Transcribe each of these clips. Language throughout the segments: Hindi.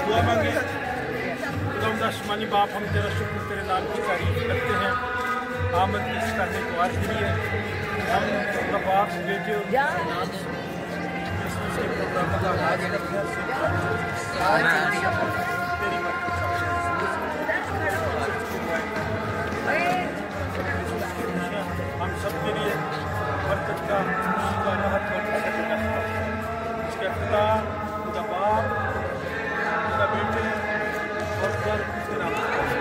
दुआ मांगे। खुदा आसमानी बाप, हम तेरा शुक्र, तेरे नाम की तारीफ करते हैं। आमद की इस करने को आज के लिए हम अपना बाप बेटे और नाम इसके प्रोग्राम का आगाज करते हैं। तेरी हम सब के लिए बरकत का, खुशी का, राहत और फजल का इसके खुदा, खुदा बाप, खुदा बेटे और खुदा के नाम से।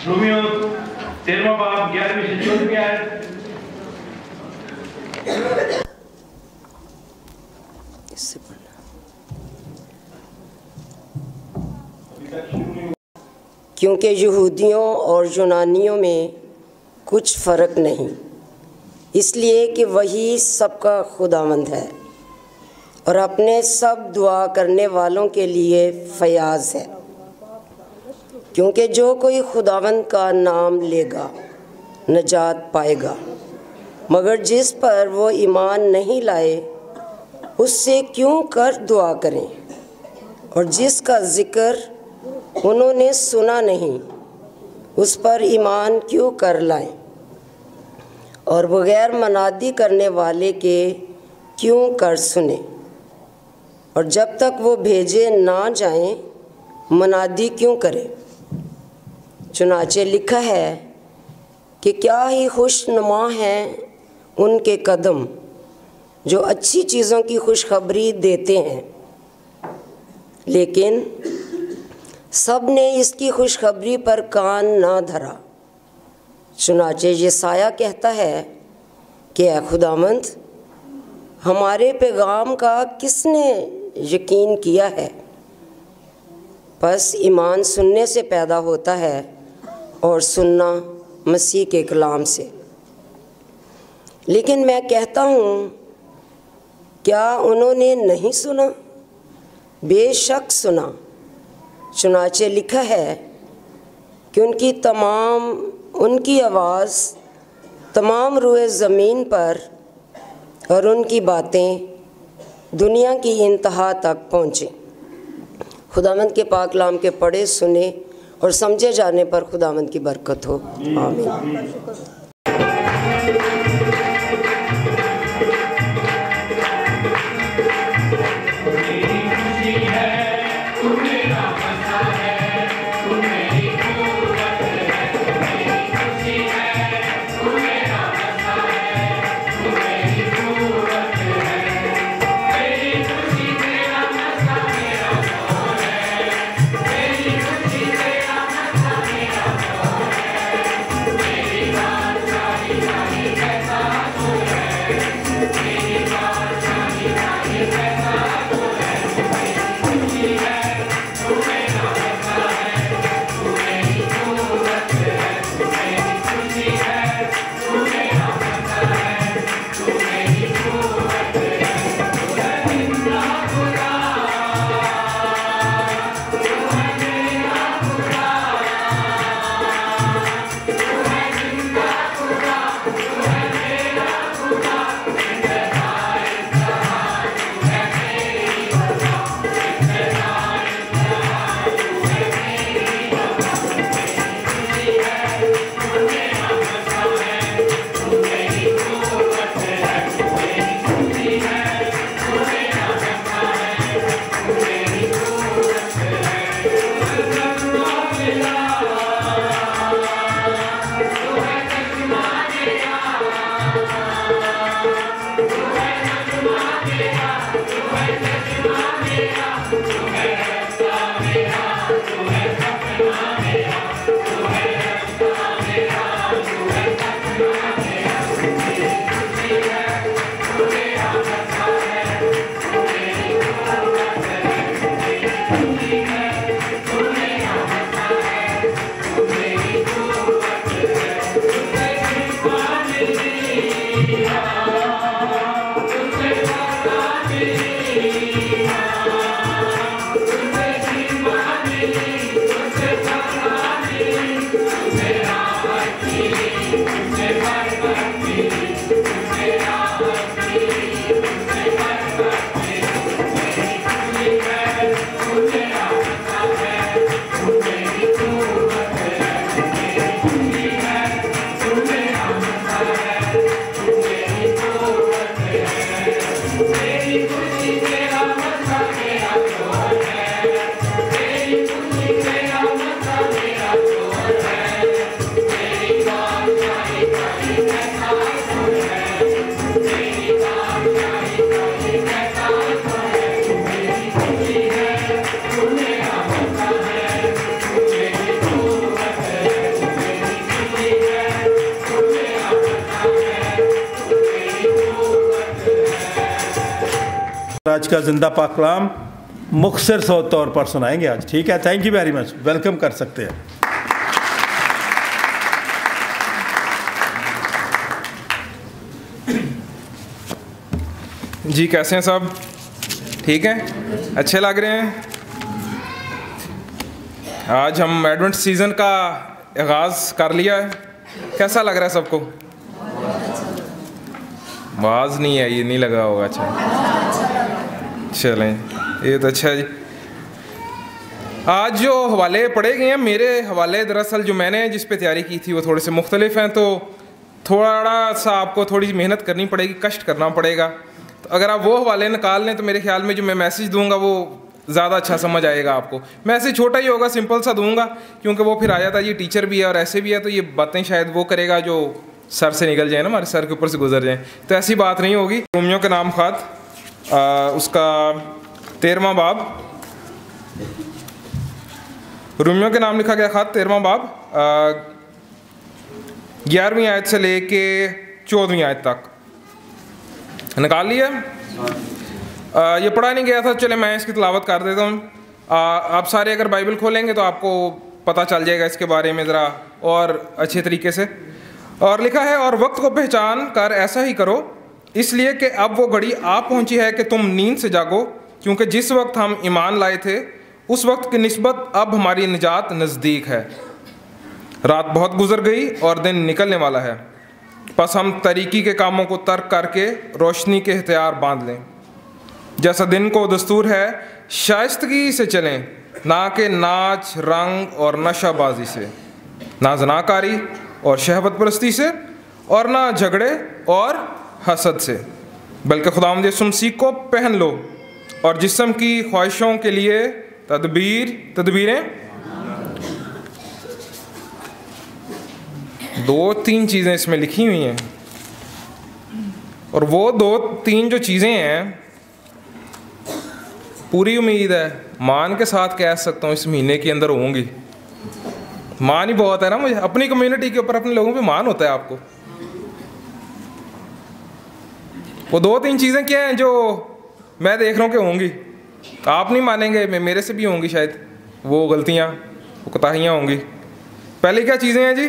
रोमियो 13वां बाब 11वीं से 14वीं आयत। क्योंकि यहूदियों और यूनानियों में कुछ फ़र्क नहीं, इसलिए कि वही सबका खुदावंद है और अपने सब दुआ करने वालों के लिए फयाज है। क्योंकि जो कोई खुदावंद का नाम लेगा नजात पाएगा, मगर जिस पर वो ईमान नहीं लाए उससे क्यों कर दुआ करें, और जिसका ज़िक्र उन्होंने सुना नहीं उस पर ईमान क्यों कर लाएं, और बग़ैर मनादी करने वाले के क्यों कर सुने, और जब तक वो भेजे ना जाएं मनादी क्यों करें। चुनाचे लिखा है कि क्या ही खुशनुमा हैं उनके कदम जो अच्छी चीज़ों की खुशखबरी देते हैं, लेकिन सब ने इसकी खुशखबरी पर कान ना धरा। चुनाचे यसाया कहता है कि ऐ खुदावंद, हमारे पैगाम का किसने यकीन किया है। बस ईमान सुनने से पैदा होता है और सुनना मसीह के कलाम से। लेकिन मैं कहता हूँ, क्या उन्होंने नहीं सुना? बेशक सुना। चुनाचे लिखा है कि उनकी आवाज़ तमाम रुए ज़मीन पर और उनकी बातें दुनिया की इंतहा तक पहुँचे। खुदावंद के पाक कलाम के पढ़े सुने और समझे जाने पर खुदावंद की बरकत हो। आमीन। मेरी आज का जिंदा पाक कलाम मुख्तसर तौर पर सुनाएंगे आज। ठीक है, thank you very much, welcome कर सकते हैं। जी कैसे हैं सब? ठीक हैं, अच्छे लग रहे हैं? आज हम एडवेंट सीज़न का आगाज़ कर लिया है, कैसा लग रहा है सबको? आवाज़ नहीं है, ये नहीं लगा होगा। अच्छा चलें, ये तो अच्छा है जी। आज जो हवाले पढ़े गए हैं, मेरे हवाले दरअसल जो मैंने जिस पे तैयारी की थी वो थोड़े से मुख्तलिफ हैं, तो थोड़ा सा आपको थोड़ी सी मेहनत करनी पड़ेगी, कष्ट करना पड़ेगा। तो अगर आप वो हवाले निकाल लें तो मेरे ख्याल में जो मैं मैसेज दूंगा वो ज़्यादा अच्छा समझ आएगा आपको। मैसेज छोटा ही होगा, सिंपल सा दूंगा, क्योंकि वो फिर आ जाता है ये टीचर भी है और ऐसे भी है, तो ये बातें शायद वो करेगा जो सर से निकल जाए ना, हमारे सर के ऊपर से गुजर जाए, तो ऐसी बात नहीं होगी। रोमियो के नाम ख़त उसका 13वां बाब, रोमियो के नाम लिखा गया ख़त 13वां बाब 11वीं आयत से लेके 14वीं आयत तक निकाल लिया। ये पढ़ा नहीं गया था, चले मैं इसकी तिलावत कर देता हूँ। आप सारे अगर बाइबल खोलेंगे तो आपको पता चल जाएगा इसके बारे में ज़रा और अच्छे तरीके से। और लिखा है, और वक्त को पहचान कर ऐसा ही करो, इसलिए कि अब वो घड़ी आ पहुँची है कि तुम नींद से जागो, क्योंकि जिस वक्त हम ईमान लाए थे उस वक्त की निस्बत अब हमारी निजात नज़दीक है। रात बहुत गुजर गई और दिन निकलने वाला है, बस हम तरीकी के कामों को तर्क करके रोशनी के हथियार बांध लें। जैसा दिन को दस्तूर है शाइस्तगी से चलें, ना कि नाच रंग और नशाबाजी से, ना ज़नाकारी और शहवत परस्ती से, और ना झगड़े और हसद से, बल्कि खुदावंद यीशु मसीह को पहन लो और जिस्म की ख्वाहिशों के लिए तदबीरें। 2-3 चीज़ें इसमें लिखी हुई हैं, और वो 2-3 जो चीज़ें हैं पूरी उम्मीद है मान के साथ कह सकता हूँ इस महीने के अंदर होंगी। मान ही बहुत है ना मुझे, अपनी कम्युनिटी के ऊपर, अपने लोगों पे मान होता है आपको। वो 2-3 चीज़ें क्या हैं जो मैं देख रहा हूँ कि होंगी, आप नहीं मानेंगे, मेरे से भी होंगी शायद वो गलतियाँ, वो कोताहियाँ होंगी। पहले क्या चीज़ें हैं जी?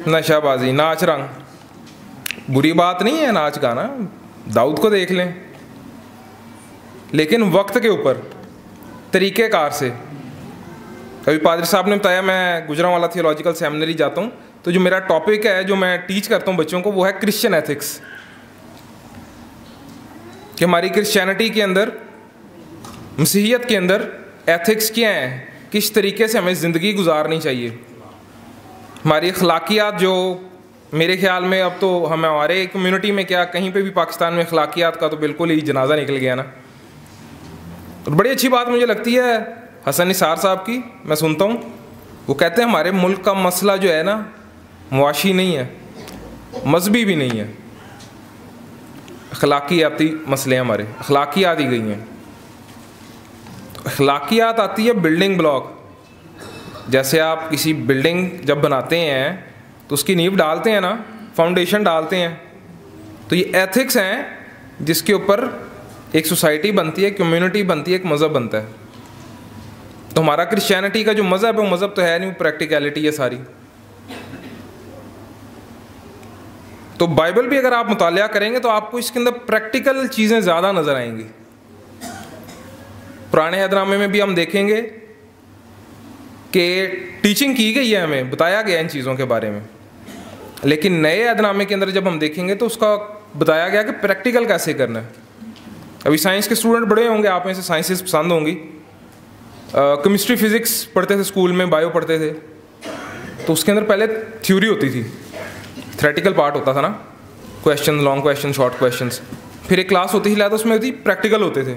नशाबाजी, नाच रंग। बुरी बात नहीं है नाच गाना, दाऊद को देख लें, लेकिन वक्त के ऊपर तरीक़ेकार से। अभी पादरी साहब ने बताया मैं गुजरांवाला थियोलॉजिकल सेमिनरी जाता हूँ, तो जो मेरा टॉपिक है जो मैं टीच करता हूँ बच्चों को वो है क्रिश्चियन एथिक्स, कि हमारी क्रिश्चियनिटी के अंदर, मसीहियत के अंदर एथिक्स क्या हैं, किस तरीके से हमें ज़िंदगी गुजारनी चाहिए। हमारी अखलाकियात जो मेरे ख्याल में अब तो हमारे कम्युनिटी में क्या कहीं पे भी पाकिस्तान में अखलाकियात का तो बिल्कुल ही जनाजा निकल गया ना। और बड़ी अच्छी बात मुझे लगती है हसन निसार साहब की, मैं सुनता हूँ, वो कहते हैं हमारे मुल्क का मसला जो है ना मुआशी नहीं है, मजहबी भी नहीं है, अखलाकियाती मसले हैं हमारे, अखलाकियात ही गई हैं। तो अखलाकियात आती है बिल्डिंग ब्लॉक। जैसे आप किसी बिल्डिंग जब बनाते हैं तो उसकी नींव डालते हैं ना, फाउंडेशन डालते हैं, तो ये एथिक्स हैं जिसके ऊपर एक सोसाइटी बनती है, कम्युनिटी बनती है, एक मज़हब बनता है। तो हमारा क्रिश्चियनिटी का जो मज़हब है वो मज़हब तो है नहीं, वो प्रैक्टिकलिटी है सारी। तो बाइबल भी अगर आप मुतालिया करेंगे तो आपको इसके अंदर प्रैक्टिकल चीज़ें ज़्यादा नज़र आएंगी। पुराने अहदनामे में भी हम देखेंगे कि टीचिंग की गई है, हमें बताया गया इन चीज़ों के बारे में, लेकिन नए अहदनामे के अंदर जब हम देखेंगे तो उसका बताया गया कि प्रैक्टिकल कैसे करना है। अभी साइंस के स्टूडेंट बड़े होंगे, आप में से साइंसेस पसंद होंगी। केमिस्ट्री फिज़िक्स पढ़ते थे स्कूल में, बायो पढ़ते थे, तो उसके अंदर पहले थ्योरी होती थी, थ्योरेटिकल पार्ट होता था ना, question, long question, short questions, फिर एक क्लास होती थी, उसमें होती प्रैक्टिकल होते थे।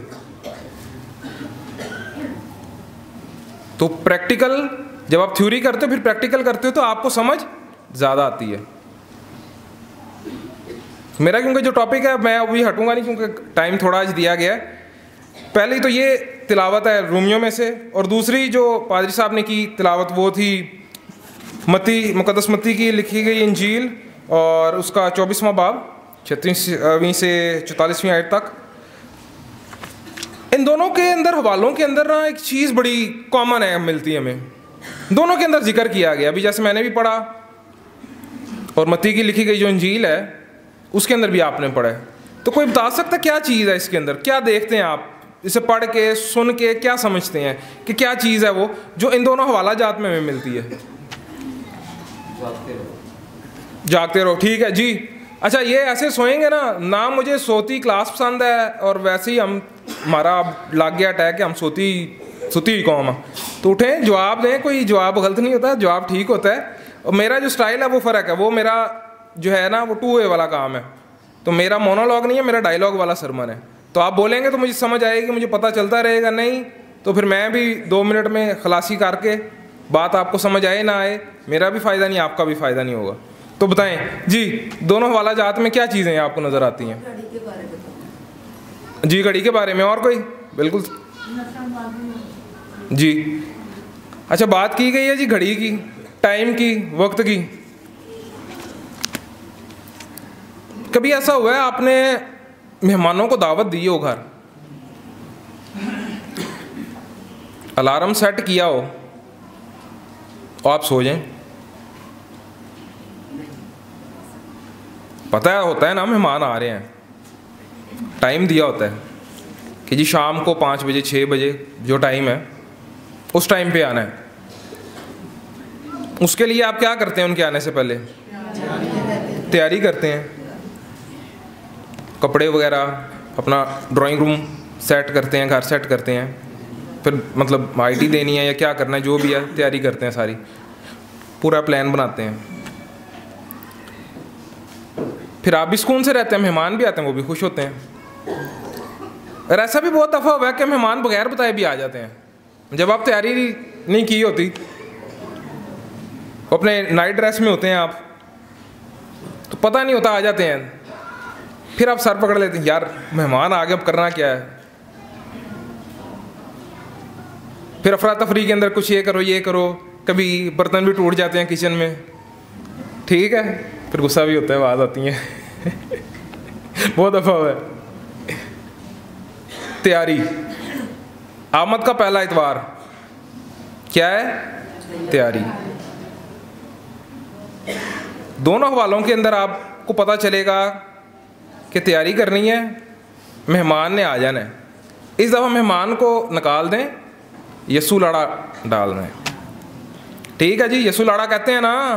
तो प्रैक्टिकल जब आप थ्योरी करते हो फिर प्रैक्टिकल करते हो तो आपको समझ ज़्यादा आती है। मेरा क्योंकि जो टॉपिक है मैं अभी हटूंगा नहीं क्योंकि टाइम थोड़ा आज दिया गया है। पहली तो ये तिलावत है रोमियो में से, और दूसरी जो पादरी साहब ने की तिलावत वो थी मुकद्दस मत्ती की लिखी गई इंजील और उसका 24वां बाब 36वीं से 44वीं आयत तक। इन दोनों के अंदर, हवालों के अंदर ना एक चीज़ बड़ी कॉमन है, मिलती है हमें। दोनों के अंदर जिक्र किया गया, अभी जैसे मैंने भी पढ़ा और मत्ती की लिखी गई जो इंजील है उसके अंदर भी आपने पढ़ा है। तो कोई बता सकता क्या चीज़ है इसके अंदर? क्या देखते हैं आप इसे पढ़ के, सुन के, क्या समझते हैं कि क्या चीज़ है वो जो इन दोनों हवाला जात में हमें मिलती है? जागते रहो, ठीक है जी। अच्छा, ये ऐसे सोएंगे ना मुझे सोती क्लास पसंद है और वैसे ही हमारा लाग गया अटैक कि हम सोती हुई कौम है, तो उठें, जवाब दें। कोई जवाब गलत नहीं होता, जवाब ठीक होता है। और मेरा जो स्टाइल है वो फ़र्क है, वो मेरा जो है ना वो 2 वे वाला काम है। तो मेरा मोनोलॉग नहीं है, मेरा डायलॉग वाला सरमन है। तो आप बोलेंगे तो मुझे समझ आएगी, मुझे पता चलता रहेगा। नहीं तो फिर मैं भी 2 मिनट में खलासी करके, बात आपको समझ आए ना आए, मेरा भी फ़ायदा नहीं, आपका भी फ़ायदा नहीं होगा। तो बताएं जी, दोनों हवाला जात में क्या चीज़ें आपको नज़र आती हैं? जी, घड़ी के बारे में। और कोई? बिल्कुल जी। अच्छा, बात की गई है जी घड़ी की, टाइम की, वक्त की। कभी ऐसा हुआ है आपने मेहमानों को दावत दी हो, घर अलार्म सेट किया हो और आप सो जाएं? पता होता है ना मेहमान आ रहे हैं, टाइम दिया होता है कि जी शाम को 5 बजे 6 बजे जो टाइम है उस टाइम पे आना है। उसके लिए आप क्या करते हैं? उनके आने से पहले तैयारी करते हैं, कपड़े वगैरह, अपना ड्राइंग रूम सेट करते हैं, घर सेट करते हैं, फिर मतलब आईटी देनी है या क्या करना है, जो भी है तैयारी करते हैं, सारी पूरा प्लान बनाते हैं। फिर आप भी सुकून से रहते हैं, मेहमान भी आते हैं, वो भी खुश होते हैं। और ऐसा भी बहुत दफ़ा हुआ है कि मेहमान बगैर बताए भी आ जाते हैं। जब आप तैयारी नहीं की होती, अपने नाइट ड्रेस में होते हैं आप, तो पता नहीं होता आ जाते हैं। फिर आप सर पकड़ लेते हैं, यार मेहमान आ गए, अब करना क्या है। फिर अफरा तफरी के अंदर कुछ ये करो, कभी बर्तन भी टूट जाते हैं किचन में, ठीक है, फिर गुस्सा भी होता है, आवाज़ आती है बहुत दफ़ा हुआ है। तैयारी, आमद का पहला इतवार क्या है? तैयारी। दोनों हवालों के अंदर आपको पता चलेगा कि तैयारी करनी है, मेहमान ने आ जाना है। इस दफ़ा मेहमान को निकाल दें, यसू लाड़ा डालना है, ठीक है जी। यसू लाड़ा कहते हैं ना,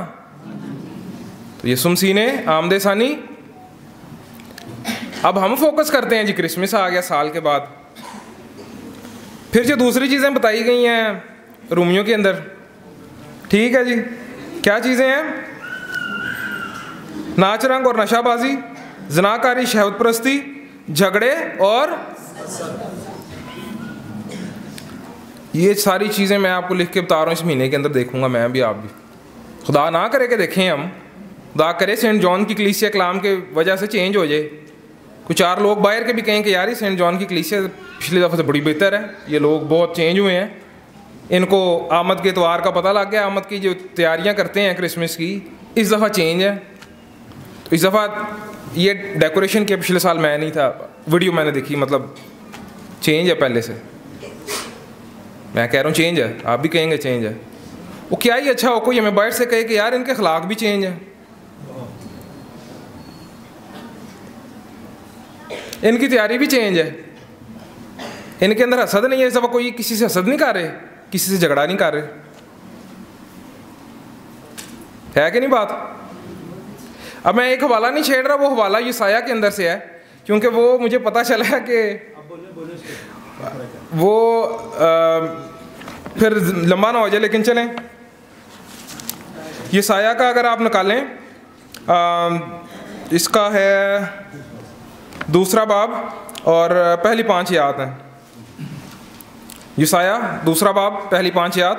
तो यसु मसीह ने आमदे सानी। अब हम फोकस करते हैं जी, क्रिसमस आ गया साल के बाद। फिर जो दूसरी चीज़ें बताई गई हैं रूमियों के अंदर, ठीक है जी, क्या चीज़ें हैं? नाच रंग और नशाबाजी, जनाकारी, शहवत परस्ती, झगड़े और ये सारी चीज़ें मैं आपको लिख के बता रहा हूँ। इस महीने के अंदर देखूंगा मैं भी, आप भी। खुदा ना करे कि देखें हम, खुदा करे सेंट जॉन की कलीसिया कलाम के वजह से चेंज हो जाए। कुछ 4 लोग बाहर के भी कहें कि यार सेंट जॉन की कलीसिया पिछली दफ़ा से बड़ी बेहतर है, ये लोग बहुत चेंज हुए हैं, इनको आमद के इतवार का पता लग गया, आमद की जो तैयारियां करते हैं क्रिसमस की, इस दफ़ा चेंज है। तो इस दफ़ा ये डेकोरेशन के, पिछले साल मैं नहीं था, वीडियो मैंने देखी, मतलब चेंज है पहले से। मैं कह रहा हूँ चेंज है, आप भी कहेंगे चेंज है। वो क्या ही अच्छा हो कोई हमें बाहर से कहे कि यार इनके खिलाफ भी चेंज है, इनकी तैयारी भी चेंज है, इनके अंदर हसद नहीं है। इस दफ़ा कोई किसी से हसद नहीं कर रहे, किसी से झगड़ा नहीं कर रहे, है कि नहीं बात? अब मैं एक हवाला नहीं छेड़ रहा, वो हवाला यसाया के अंदर से है, क्योंकि वो मुझे पता चला है कि वो फिर लंबा ना हो जाए, लेकिन चलें। यसाया का अगर आप निकालें, इसका है 2 बाब और पहली 5 आयत हैं। यसाया 2 बाब पहली 5 आयत।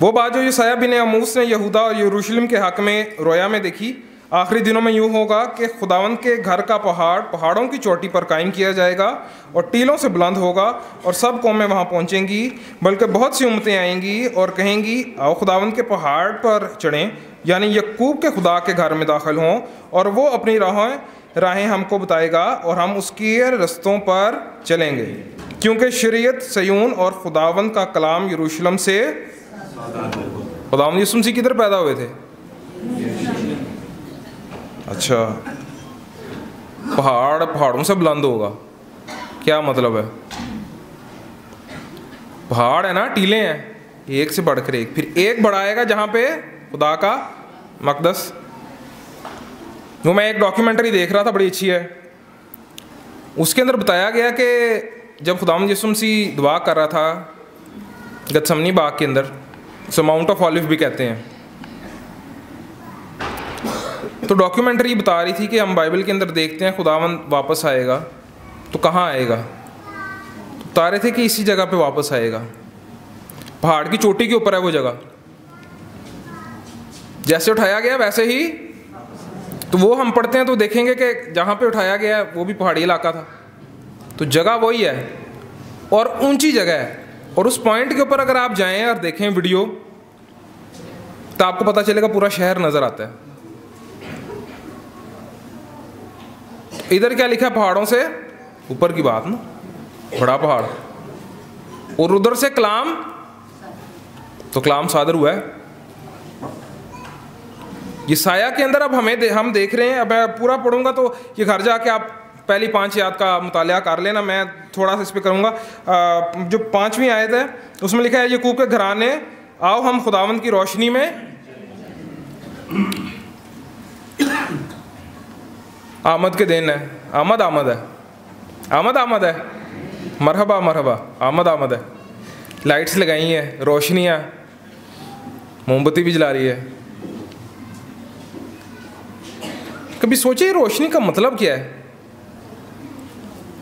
वो बात जो यसाया बिन आमोस ने यहूदा और यरूशलेम के हक़ में रोया में देखी, आखिरी दिनों में यूँ होगा कि खुदावंद के घर का पहाड़ पहाड़ों की चोटी पर कायम किया जाएगा और टीलों से बुलंद होगा, और सब कौमें वहाँ पहुँचेंगी, बल्कि बहुत सी उम्मतें आएंगी और कहेंगी आओ खुदावंद के पहाड़ पर चढ़ें, यानी यकूब के खुदा के घर में दाखिल हों, और वो अपनी राहें राहें हमको बताएगा और हम उसके रस्तों पर चलेंगे, क्योंकि शरीयत सयून और खुदावंद का कलाम यरूशलेम से। खुदावंद यीशु मसीह किधर पैदा हुए थे? अच्छा, पहाड़ों से बुलंद होगा, क्या मतलब है? पहाड़ है ना, टीले हैं, एक से बढ़कर एक, फिर एक बढ़ाएगा जहाँ पे खुदा का मकदस। वो मैं एक डॉक्यूमेंट्री देख रहा था, बड़ी अच्छी है। उसके अंदर बताया गया कि जब खुदावंद यीशु मसीह दुआ कर रहा था गतसमनी बाग के अंदर, उसे माउंट ऑफ ऑलिव भी कहते हैं, तो डॉक्यूमेंट्री बता रही थी कि हम बाइबल के अंदर देखते हैं खुदावंद वापस आएगा तो कहाँ आएगा, तो बता रहे थे कि इसी जगह पे वापस आएगा। पहाड़ की चोटी के ऊपर है वो जगह, जैसे उठाया गया वैसे ही। तो वो हम पढ़ते हैं तो देखेंगे कि जहाँ पे उठाया गया है वो भी पहाड़ी इलाका था, तो जगह वही है और ऊंची जगह है। और उस पॉइंट के ऊपर अगर आप जाएं और देखें वीडियो, तो आपको पता चलेगा पूरा शहर नजर आता है। इधर क्या लिखा है? पहाड़ों से ऊपर की बात ना, बड़ा पहाड़, और उधर से कलाम, तो कलाम सादर हुआ है। यसाया के अंदर अब हम देख रहे हैं, अब मैं पूरा पढ़ूंगा तो ये घर जाके आप पहली 5 आयत का मुतालिया कर लेना, मैं थोड़ा सा इस पर करूँगा। जो 5वीं आयत है उसमें लिखा है, याकूब के घराने आओ हम खुदावंद की रोशनी में आमद के दिन है। आमद आमद है, आमद आमद है, मरहबा मरहबा, आमद आमद है। लाइट्स लगाई हैं, रोशनियाँ, मोमबत्ती भी जला रही है। कभी सोचे रोशनी का मतलब क्या है?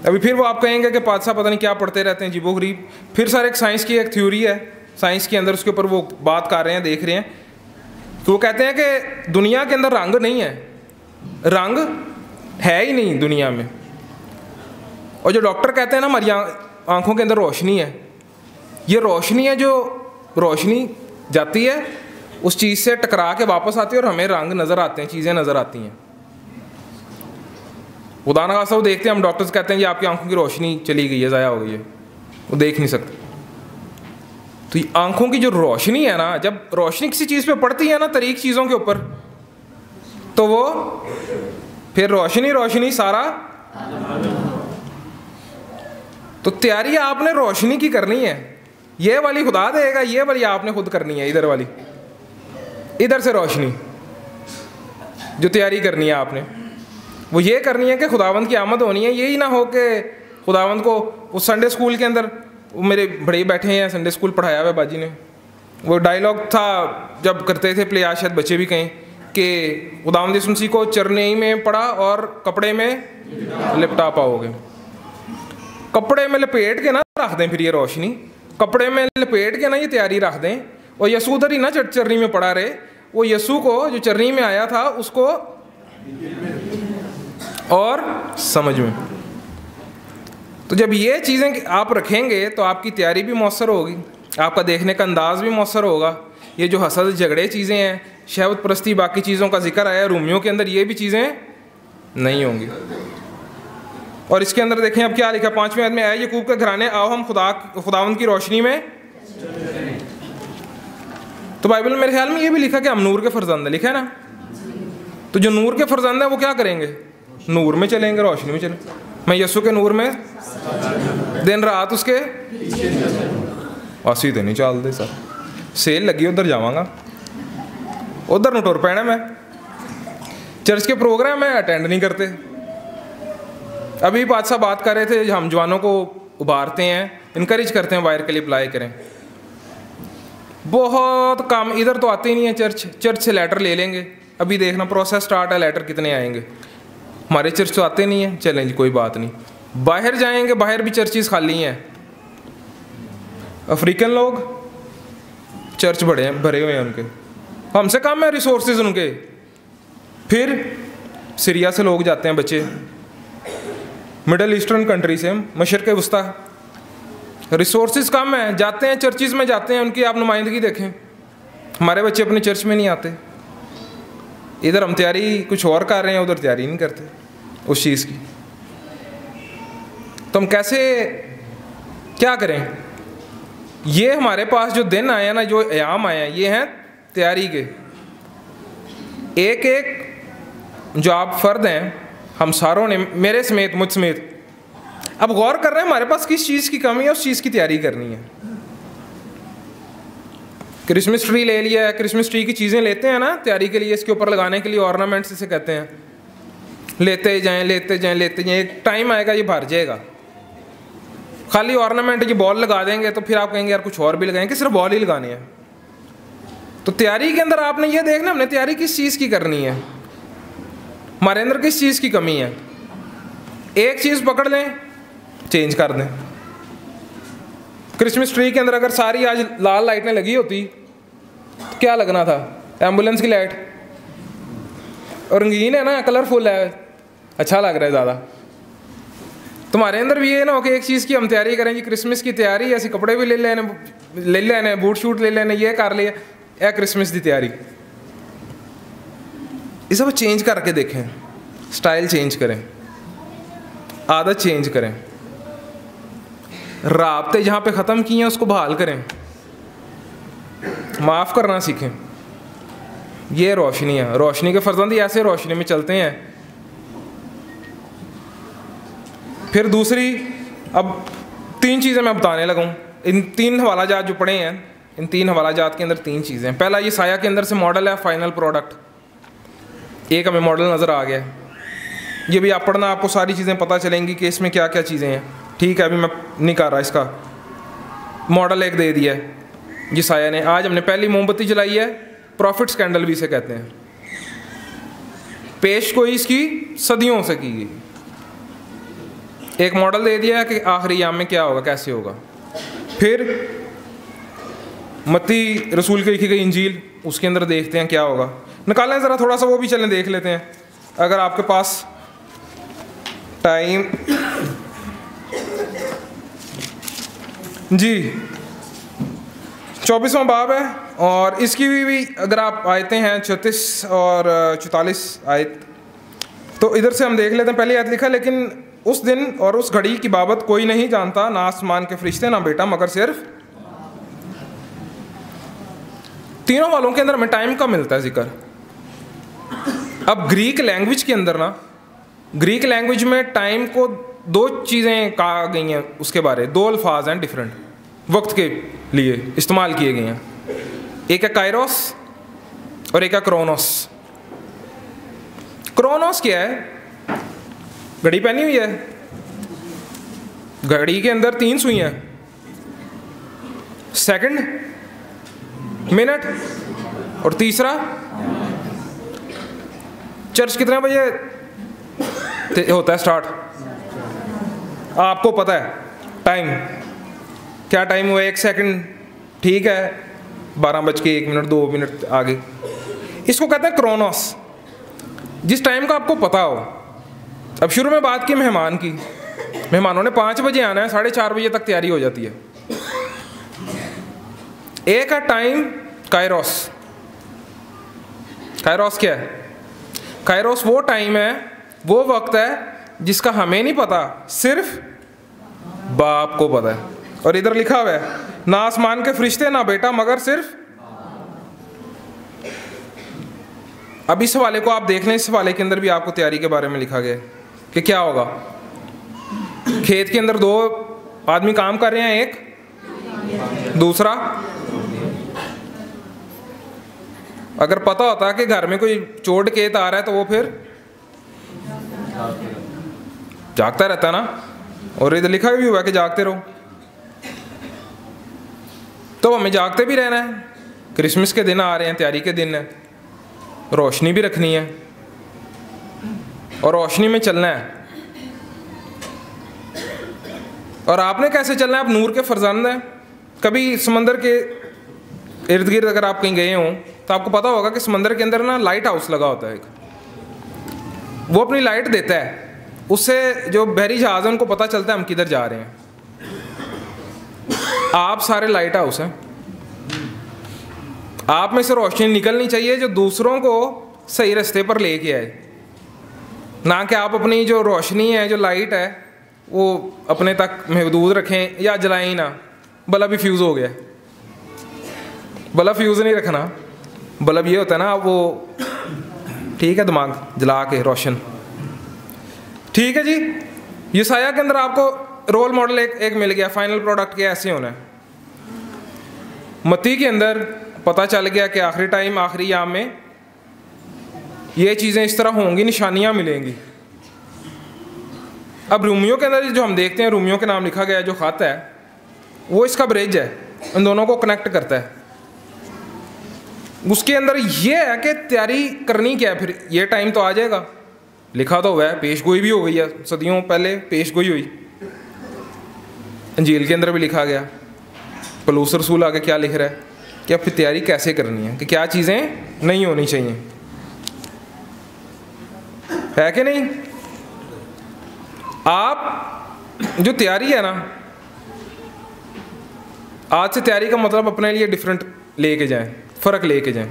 अभी फिर वो आप कहेंगे कि पादशाह पता नहीं क्या पढ़ते रहते हैं जीबो गरीब। फिर सर एक साइंस की एक थ्योरी है, साइंस के अंदर उसके ऊपर वो बात कर रहे हैं, देख रहे हैं। तो वो कहते हैं कि दुनिया के अंदर रंग नहीं है, रंग है ही नहीं दुनिया में। और जो डॉक्टर कहते हैं ना हमारी आंखों के अंदर रोशनी है, ये रोशनी है, जो रोशनी जाती है उस चीज़ से टकरा के वापस आती है और हमें रंग नज़र आते हैं, चीज़ें नज़र आती हैं। उदाहरण खासा वो देखते हैं, हम डॉक्टर्स कहते हैं कि आपकी आंखों की रोशनी चली गई है, ज़ाया हो गई है, वो देख नहीं सकते। तो ये आंखों की जो रोशनी है ना, जब रोशनी किसी चीज़ पे पड़ती है ना, तरीक चीज़ों के ऊपर, तो वो फिर रोशनी रोशनी सारा। तो तैयारी आपने रोशनी की करनी है, ये वाली खुदा देगा, ये वाली आपने खुद करनी है। इधर वाली, इधर से रोशनी जो तैयारी करनी है आपने, वो ये करनी है कि खुदावंद की आमद होनी है। यही ना हो कि खुदावंद को उस संडे स्कूल के अंदर, वो मेरे बड़े बैठे हैं, संडे स्कूल पढ़ाया हुआ बाजी ने, वो डायलॉग था जब करते थे प्ले, शायद बच्चे भी कहें कि खुदावंद यीशु मसीह को चरनी में पड़ा और कपड़े में लिपटा पाओगे। कपड़े में लपेट के ना रख दें फिर ये रोशनी, कपड़े में लपेट के ना ये तैयारी रख दें, और यसू उधर ही ना चरनी में पड़ा रहे। वो यसू को जो चरनी में आया था उसको और समझ में। तो जब ये चीज़ें आप रखेंगे तो आपकी तैयारी भी मौसर होगी, आपका देखने का अंदाज भी मौसर होगा। ये जो हसद झगड़े चीज़ें हैं, शहवत परस्ती, बाकी चीज़ों का जिक्र आया रूमियों के अंदर, ये भी चीज़ें नहीं होंगी। और इसके अंदर देखें अब क्या लिखा 5वीं आयत में, आए याकूब के घराने आओ हम खुदावंद की रोशनी में। तो बाइबल में मेरे ख्याल में ये भी लिखा कि हम नूर के फर्जंद है, लिखा है ना। तो जो नूर के फर्जंद है वो क्या करेंगे? नूर में चलेंगे, रोशनी में चलेंगे। मैं यसु के नूर में दिन रात उसके असी तो नहीं चल दे सर, सेल लगी उधर जावांगा, उधर न टुर पैना। मैं चर्च के प्रोग्राम में अटेंड नहीं करते। अभी बादशाह बात कर रहे थे, हम जवानों को उभारते हैं, इनकरेज करते हैं वायर के लिए अप्लाई करें। बहुत कम, इधर तो आते ही नहीं है चर्च से लेटर ले लेंगे। अभी देखना प्रोसेस स्टार्ट है, लेटर कितने आएंगे। हमारे चर्च तो आते नहीं है, चलें जी कोई बात नहीं। बाहर जाएंगे, बाहर भी चर्चेस खाली हैं। अफ्रीकन लोग चर्च भरे हुए हैं उनके, हमसे कम है रिसोर्सेज उनके। फिर सीरिया से लोग जाते हैं बच्चे, मिडल ईस्टर्न कंट्री से, मशरक़ वस्ता, रिसोर्सेज कम है, जाते हैं चर्चिज़ में जाते हैं, उनकी आप नुमाइंदगी देखें। हमारे बच्चे अपने चर्च में नहीं आते। इधर हम तैयारी कुछ और कर रहे हैं, उधर तैयारी नहीं करते। उस चीज़ की। तो हम कैसे क्या करें? ये हमारे पास जो दिन आए हैं ना, जो अयाम आए हैं, ये हैं तैयारी के। एक एक जो आप फ़र्द हैं, हम सारों ने, मेरे समेत, मुझ समेत, अब गौर कर रहे हैं हमारे पास किस चीज़ की कमी है, उस चीज़ की तैयारी करनी है। क्रिसमस ट्री ले लिया है, क्रिसमस ट्री की चीज़ें लेते हैं ना तैयारी के लिए, इसके ऊपर लगाने के लिए, ऑर्नामेंट्स इसे कहते हैं। लेते जाएं, लेते जाएं, लेते जाएं, एक टाइम आएगा ये भर जाएगा। खाली ऑर्नामेंट की बॉल लगा देंगे तो फिर आप कहेंगे यार कुछ और भी लगाएंगे, सिर्फ बॉल ही लगानी है। तो तैयारी के अंदर आपने ये देखना, हमने तैयारी किस चीज़ की करनी है, हमारे अंदर किस चीज़ की कमी है। एक चीज़ पकड़ लें, चेंज कर दें। क्रिसमस ट्री के अंदर अगर सारी आज लाल लाइटें लगी होती तो क्या लगना था? एम्बुलेंस की लाइट, और रंगीन है ना, कलरफुल है, अच्छा लग रहा है ज़्यादा। तुम्हारे अंदर भी ये ना हो कि एक चीज़ की हम तैयारी करें जी, क्रिसमस की तैयारी, ऐसे कपड़े भी ले लेने, बूट शूट ले लेने, ये कर लिया, या क्रिसमस की तैयारी। ये सब चेंज करके देखें, स्टाइल चेंज करें, आदत चेंज करें, राब्ते जहाँ पे ख़त्म किए हैं उसको बहाल करें, माफ़ करना सीखें। ये रोशनी है, रोशनी के फर्जंद ऐसे रोशनी में चलते हैं। फिर दूसरी, अब 3 चीज़ें मैं बताने लगा हूँ। इन 3 हवाला जात जो पढ़े हैं, इन 3 हवाला जात के अंदर 3 चीज़ें हैं। पहला ये साया के अंदर से मॉडल है, फाइनल प्रोडक्ट। एक हमें मॉडल नज़र आ गया, ये भी आप पढ़ना, आपको सारी चीज़ें पता चलेंगी कि इसमें क्या क्या चीज़ें हैं। ठीक है, अभी मैं नहीं कर रहा, इसका मॉडल एक दे दिया है जी साया ने। आज हमने पहली मोमबत्ती जलाई है, प्रॉफिट स्कैंडल भी इसे कहते हैं। पेश कोई इसकी सदियों से की गई, एक मॉडल दे दिया है कि आखिरी याम में क्या होगा, कैसे होगा। फिर मत्ती रसूल की लिखी गई इंजील, उसके अंदर देखते हैं क्या होगा। निकालें ज़रा थोड़ा सा, वो भी चलें देख लेते हैं अगर आपके पास टाइम। जी 24वां बाब है, और इसकी भी अगर आप आयतें हैं 36 और 44 आयत, तो इधर से हम देख लेते हैं। पहली आयत लिखा, लेकिन उस दिन और उस घड़ी की बाबत कोई नहीं जानता, ना आसमान के फरिश्ते ना बेटा, मगर सिर्फ। तीनों वालों के अंदर हमें टाइम का मिलता है जिक्र। अब ग्रीक लैंग्वेज के अंदर ना, ग्रीक लैंग्वेज में टाइम को 2 चीज़ें कहा गई हैं, उसके बारे 2 अल्फाज हैं डिफरेंट, वक्त के लिए इस्तेमाल किए गए हैं। एक है काइरोस और एक है क्रोनोस। क्रोनोस क्या है? घड़ी पहनी हुई है, घड़ी के अंदर 3 सुइयां, सेकंड, मिनट, और तीसरा चर्च कितने बजे होता है स्टार्ट? आपको पता है टाइम, क्या टाइम हुआ? 1 सेकंड, ठीक है, 12:01 2 मिनट आगे। इसको कहते हैं क्रोनोस, जिस टाइम का आपको पता हो। अब शुरू में बात की मेहमान की, मेहमानों ने 5 बजे आना है, 4:30 बजे तक तैयारी हो जाती है। एक है टाइम काइरोस। काइरोस क्या है? काइरोस वो टाइम है, वो वक्त है जिसका हमें नहीं पता, सिर्फ बाप को पता है। और इधर लिखा हुआ है, ना आसमान के फरिश्ते ना बेटा, मगर सिर्फ। अब इस हवाले को आप देख लें, इस हवाले के अंदर भी आपको तैयारी के बारे में लिखा गया है कि क्या होगा। खेत के अंदर 2 आदमी काम कर रहे हैं, एक दूसरा। अगर पता होता कि घर में कोई चोट केत आ रहा है तो वो फिर जागता रहता है ना, और इधर लिखा भी हुआ है कि जागते रहो। तो हमें जागते भी रहना है। क्रिसमस के दिन आ रहे हैं, तैयारी के दिन है, रोशनी भी रखनी है और रोशनी में चलना है। और आपने कैसे चलना है? आप नूर के फर्जंद हैं। कभी समंदर के इर्द गिर्द अगर आप कहीं गए हों तो आपको पता होगा कि समंदर के अंदर ना लाइट हाउस लगा होता है एक, वो अपनी लाइट देता है, उससे जो बहरी जहाज़ है उनको पता चलता है हम किधर जा रहे हैं। आप सारे लाइट हाउस हैं, आप में से रोशनी निकलनी चाहिए जो दूसरों को सही रास्ते पर लेके आए। ना कि आप अपनी जो रोशनी है, जो लाइट है, वो अपने तक महदूद रखें या जलाएं ही ना। बल्ब भी फ्यूज़ हो गया, बल्ब फ्यूज़ नहीं रखना। बल्ब ये होता है ना, वो ठीक है, दिमाग जला के रोशन। ठीक है जी, यशायाह के अंदर आपको रोल मॉडल एक मिल गया, फाइनल प्रोडक्ट के ऐसे होना है। मत्ती के अंदर पता चल गया कि आखिरी टाइम, आखिरी याम में ये चीज़ें इस तरह होंगी, निशानियाँ मिलेंगी। अब रूमियों के अंदर जो हम देखते हैं, रूमियों के नाम लिखा गया है, जो ख़त है वो इसका ब्रिज है, इन दोनों को कनेक्ट करता है। उसके अंदर ये है कि तैयारी करनी क्या है। फिर ये टाइम तो आ जाएगा, लिखा तो हुआ है, पेशगोई भी हो गई है, सदियों पहले पेशगोई हुई। अंजील के अंदर भी लिखा गया, पलूस रसूल आगे क्या लिख रहा है कि अब फिर तैयारी कैसे करनी है, कि क्या चीज़ें नहीं होनी चाहिए, है कि नहीं। आप जो तैयारी है ना, आज से तैयारी का मतलब अपने लिए डिफरेंट लेके जाएं, फ़र्क लेके जाएं।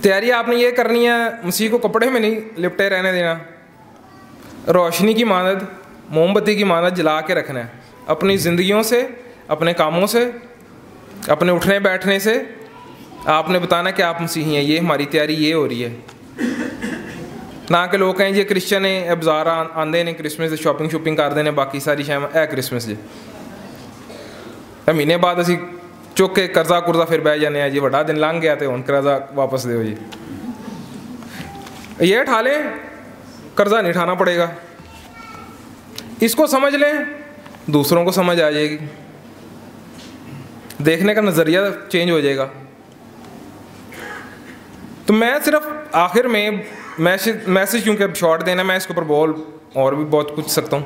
तैयारी आपने ये करनी है, मसीह को कपड़े में नहीं लिपटे रहने देना, रोशनी की मानद, मोमबत्ती की मानद जला के रखना है। अपनी ज़िंदगियों से, अपने कामों से, अपने उठने बैठने से आपने बताना कि आप मसीही हैं। ये हमारी तैयारी ये हो रही है, ना कि लोग कहें जी क्रिश्चियन है, बाजार आते ने क्रिसमस से शॉपिंग करते हैं, बाकी सारी शाम है क्रिसमस जी। महीने बाद असी चुक के कर्जा कुर्जा फिर बह जाने जी, बड़ा दिन लंघ गया तो हुण कर्जा वापस दो जी। ये उठा लें, कर्जा नहीं उठाना पड़ेगा। इसको समझ लें, दूसरों को समझ आ जाएगी, देखने का नज़रिया चेंज हो जाएगा। तो मैं सिर्फ आखिर में मैसेज क्योंकि अब शॉर्ट देना, मैं इसके ऊपर बोल और भी बहुत कुछ सकता हूँ।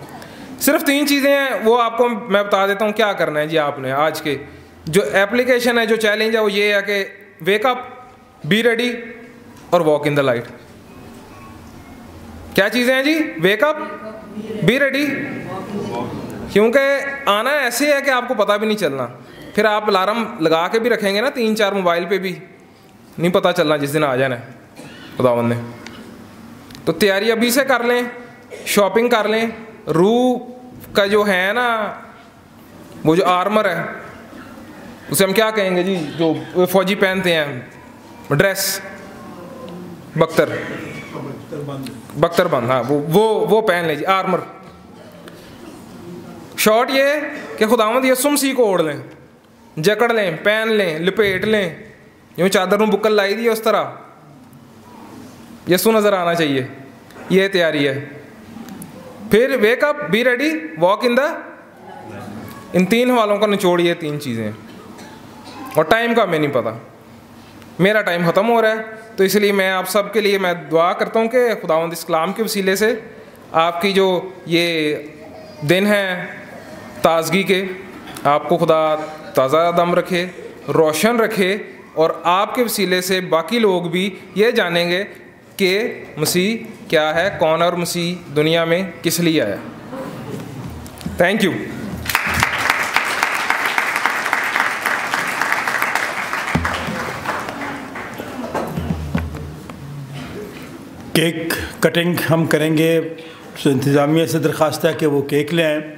सिर्फ 3 चीज़ें हैं, वो आपको मैं बता देता हूँ क्या करना है जी। आपने आज के जो एप्लीकेशन है, जो चैलेंज है, वो ये है कि वेक अप, बी रेडी और वॉक इन द लाइट। क्या चीज़ें हैं जी? Wake up, be ready. क्योंकि आना ऐसे है कि आपको पता भी नहीं चलना। फिर आप अलार्म लगा के भी रखेंगे ना 3-4 मोबाइल पे भी, नहीं पता चलना जिस दिन आ जाना है खुदावंद ने। तो तैयारी अभी से कर लें, शॉपिंग कर लें। रूह का जो है ना, वो जो आर्मर है, उसे हम क्या कहेंगे जी, जो फौजी पहनते हैं ड्रेस, बख्तरबंद, हाँ, वो पहन लें जी, आर्मर। शॉर्ट ये कि खुदावंद यसु मसीह को ओढ़ लें, जकड़ लें, पहन लें, लपेट लें, यूँ चादर में बुक्कल लाई दी है उस तरह यसु नज़र आना चाहिए। ये तैयारी है। फिर wake up, be ready, walk in the, इन 3 हवालों का निचोड़िए 3 चीज़ें। और टाइम का हमें नहीं पता, मेरा टाइम ख़त्म हो रहा है, तो इसलिए मैं आप सब के लिए मैं दुआ करता हूँ कि खुदावंद इस कलाम के वसीले से आपकी जो ये दिन है ताज़गी के, आपको खुदा ताज़ा दम रखे, रोशन रखे, और आपके वसीले से बाकी लोग भी ये जानेंगे कि मसीह क्या है, कौन, और मसीह दुनिया में किस लिए आया। Thank you. केक कटिंग हम करेंगे, तो इंतज़ामिया से दरख्वास्त है कि वो केक ले आएँ।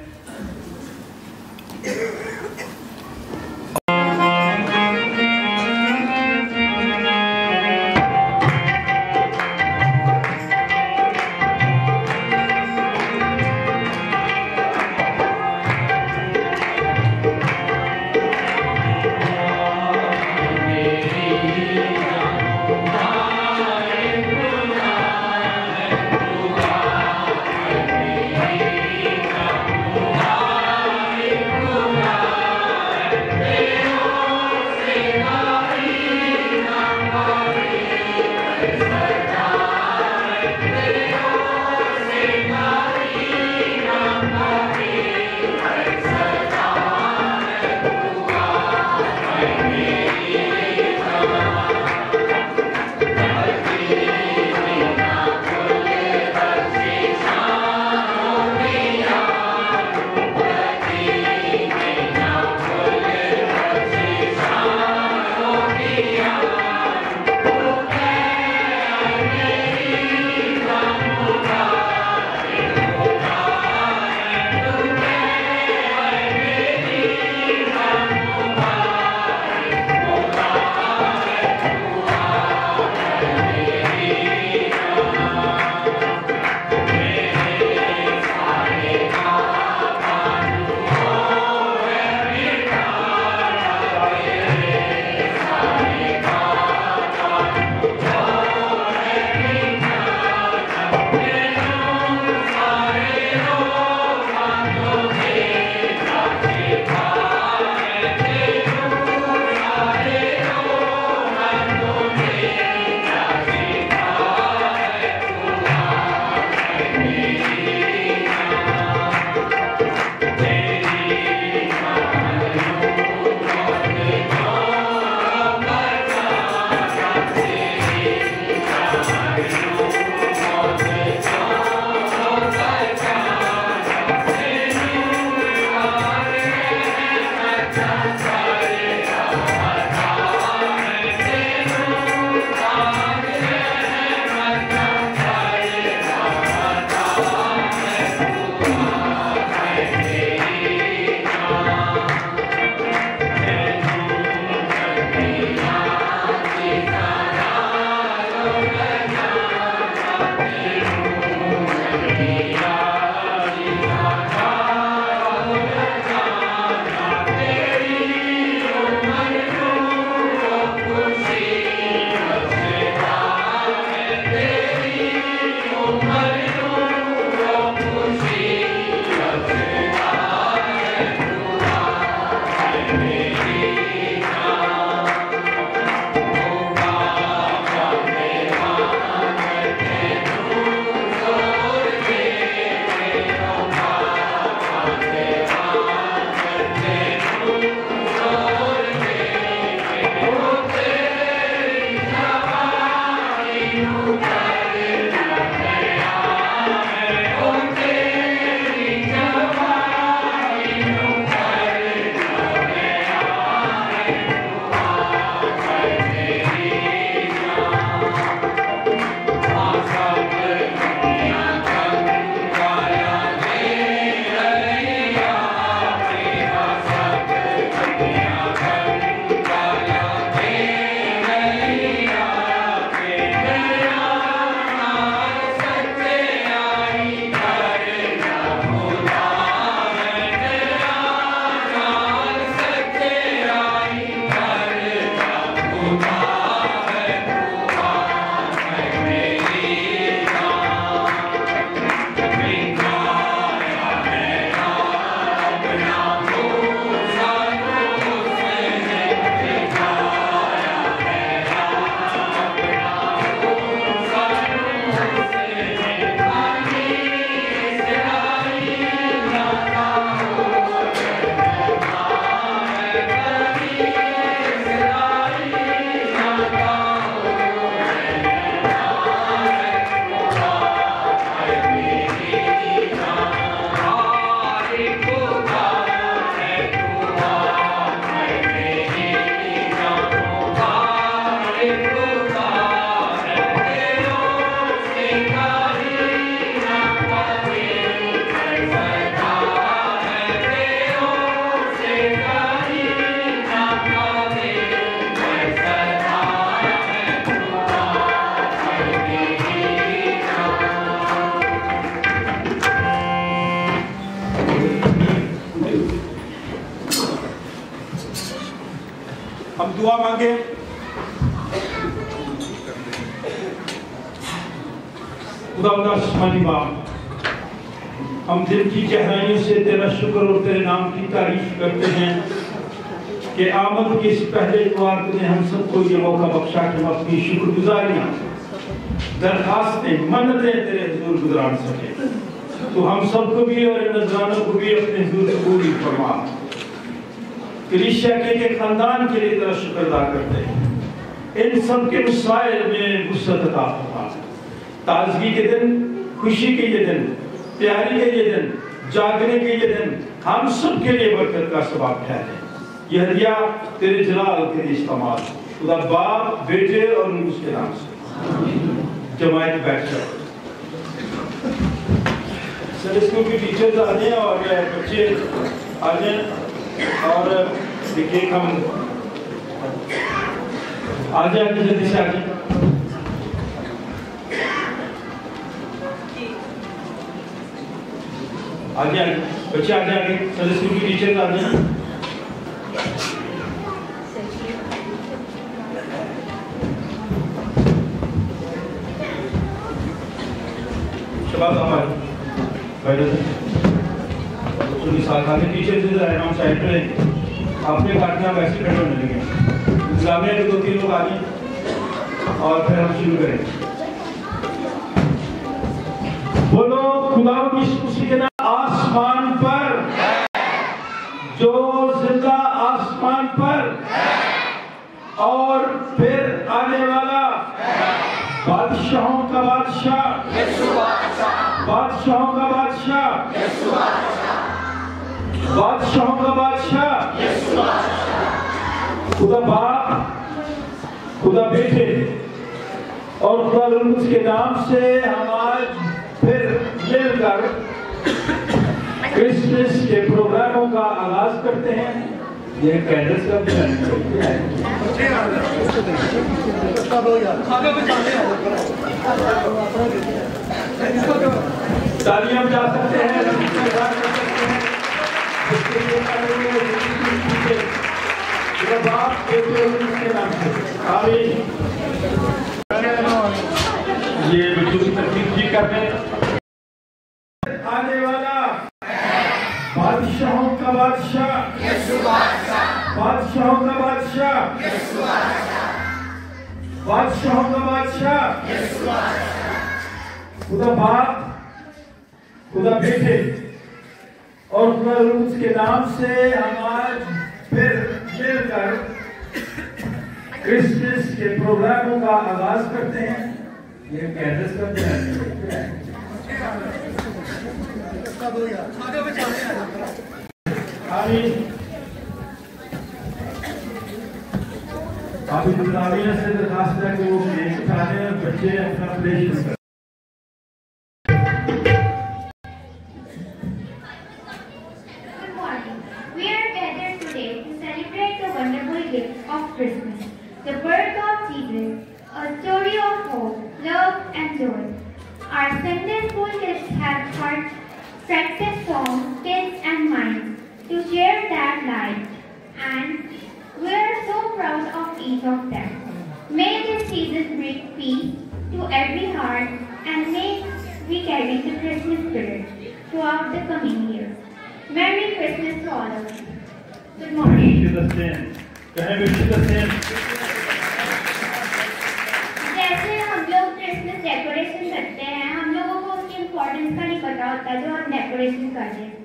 हम दुआ मांगे। खुदावंद आसमानी बाप, हम दिल की गहराइयों से तेरा शुक्र और तेरे नाम की तारीफ करते हैं कि आमद के इस पहले इतवार ने हम सबको ये मौका बख्शा कि हम अपनी शुक्रगुजारियां, दरखास्तें, मन्नतें तेरे हुजूर गुजार सके। तो हम सबको भी और नजरानों को भी अपने हुजूर कबूल फरमा। कलीसिया के खानदान के लिए तेरा शुक्र अदा करते हैं। इन सब के मसाइल में वुसअत अता फरमा। ताजगी के दिन, खुशी के ये दिन, तैयारी के ये दिन, जागने के ये दिन हम सब के लिए बरकत का सबब ठहरे। यह हदिया तेरे जलाल के लिए इस्तेमाल खुदा बाप, बेटे और उसके नाम से। जमायत बैठ जाओ। सर स्कूल के टीचर्स आ जाए और बच्चे आ जाए और देखिए हम आ जाए, जल्दी से आ जाए। आगे बच्चे आगे आगे, सर स्कूल की टीचर्स आ जाए। शबाब हमारे टीचर्स हम साइड पे रहेंगे। अपने पार्टनर वैसे खड़े होने लगे। इस्लामिया के 2-3 लोग आ जाए और फिर हम शुरू करेंगे। बोलो खुदा की खुशी के नाम। आसमान पर जो जिंदा आसमान पर और फिर आने वाला बादशाहों का बादशाह, बादशाहों का बादशाह, बादशाहों का बादशाह, खुदा बाप, खुदा बेटे और खुदा रूह के नाम से हम आज फिर मिलकर क्रिसमस के प्रोग्रामों का आगाज करते हैं। यह कैंडल्स का तालियां बजा सकते हैं, ये बच्चों की तरकीब ठीक करते हैं। आने वाला बादशाहों का बादशाह, बादशाहों का बादशाह, बादशाहों का बादशाह, खुदा बाप, खुदा बेटे और खुदा रूह के नाम से हम आज फिर मिलकर क्रिसमस के प्रोग्रामों का आगाज करते हैं। ये कैंडल्स का अभी दुनिया से दरखास्त है कि वो प्लेस उठा लें, बच्चे अपना प्लेस शुरू करें। Of Christmas, the birth of Jesus, a story of hope, love and joy. Our Sunday school kids have heard practice songs, kids and minds to share that light, and we are so proud of each of them. May this season bring peace to every heart, and may we carry the Christmas spirit throughout the coming years. Merry Christmas to all of you. Good morning. जैसे हम लोग क्रिसमस डेकोरेशन करते हैं, हम लोगों को उसकी इम्पोर्टेंस का नहीं पता होता जो हम डेकोरेशन कर रहे हैं।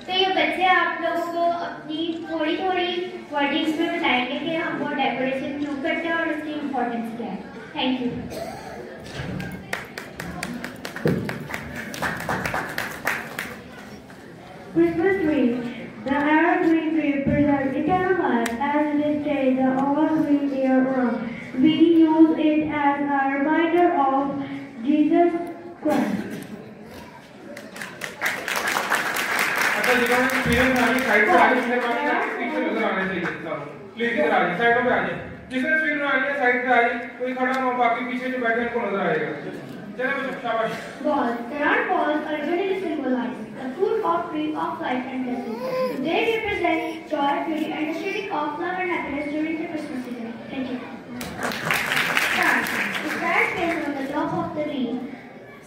तो ये बच्चे आप लोगों को अपनी थोड़ी थोड़ी वर्डिंग्स में बताएंगे कि हम वो डेकोरेशन क्यों करते हैं और उसकी इम्पोर्टेंस क्या है। Thank you. Christmas tree. The Arab green tree presents eternal life as it stays the all green year round. We use it as a reminder of Jesus Christ. अच्छा जिन्होंने स्क्रीन बनानी साइड पे आगे पीछे नजर आने चाहिए प्लीज इधर आ जाइए साइडों पे आ जाइए जिसने स्क्रीन बनानी है साइड पे आ जाइए कोई खड़ा ना हो बाकी पीछे जो बैठे हैं उनको नजर आएगा चलो बच्चों शाबाश Balls. The round balls are generally symbolized the fruit of tree of life and blessing. They represent joy, beauty, and the spirit of love and happiness during the Christmas season. Thank you. Star. The star placed on the top of the tree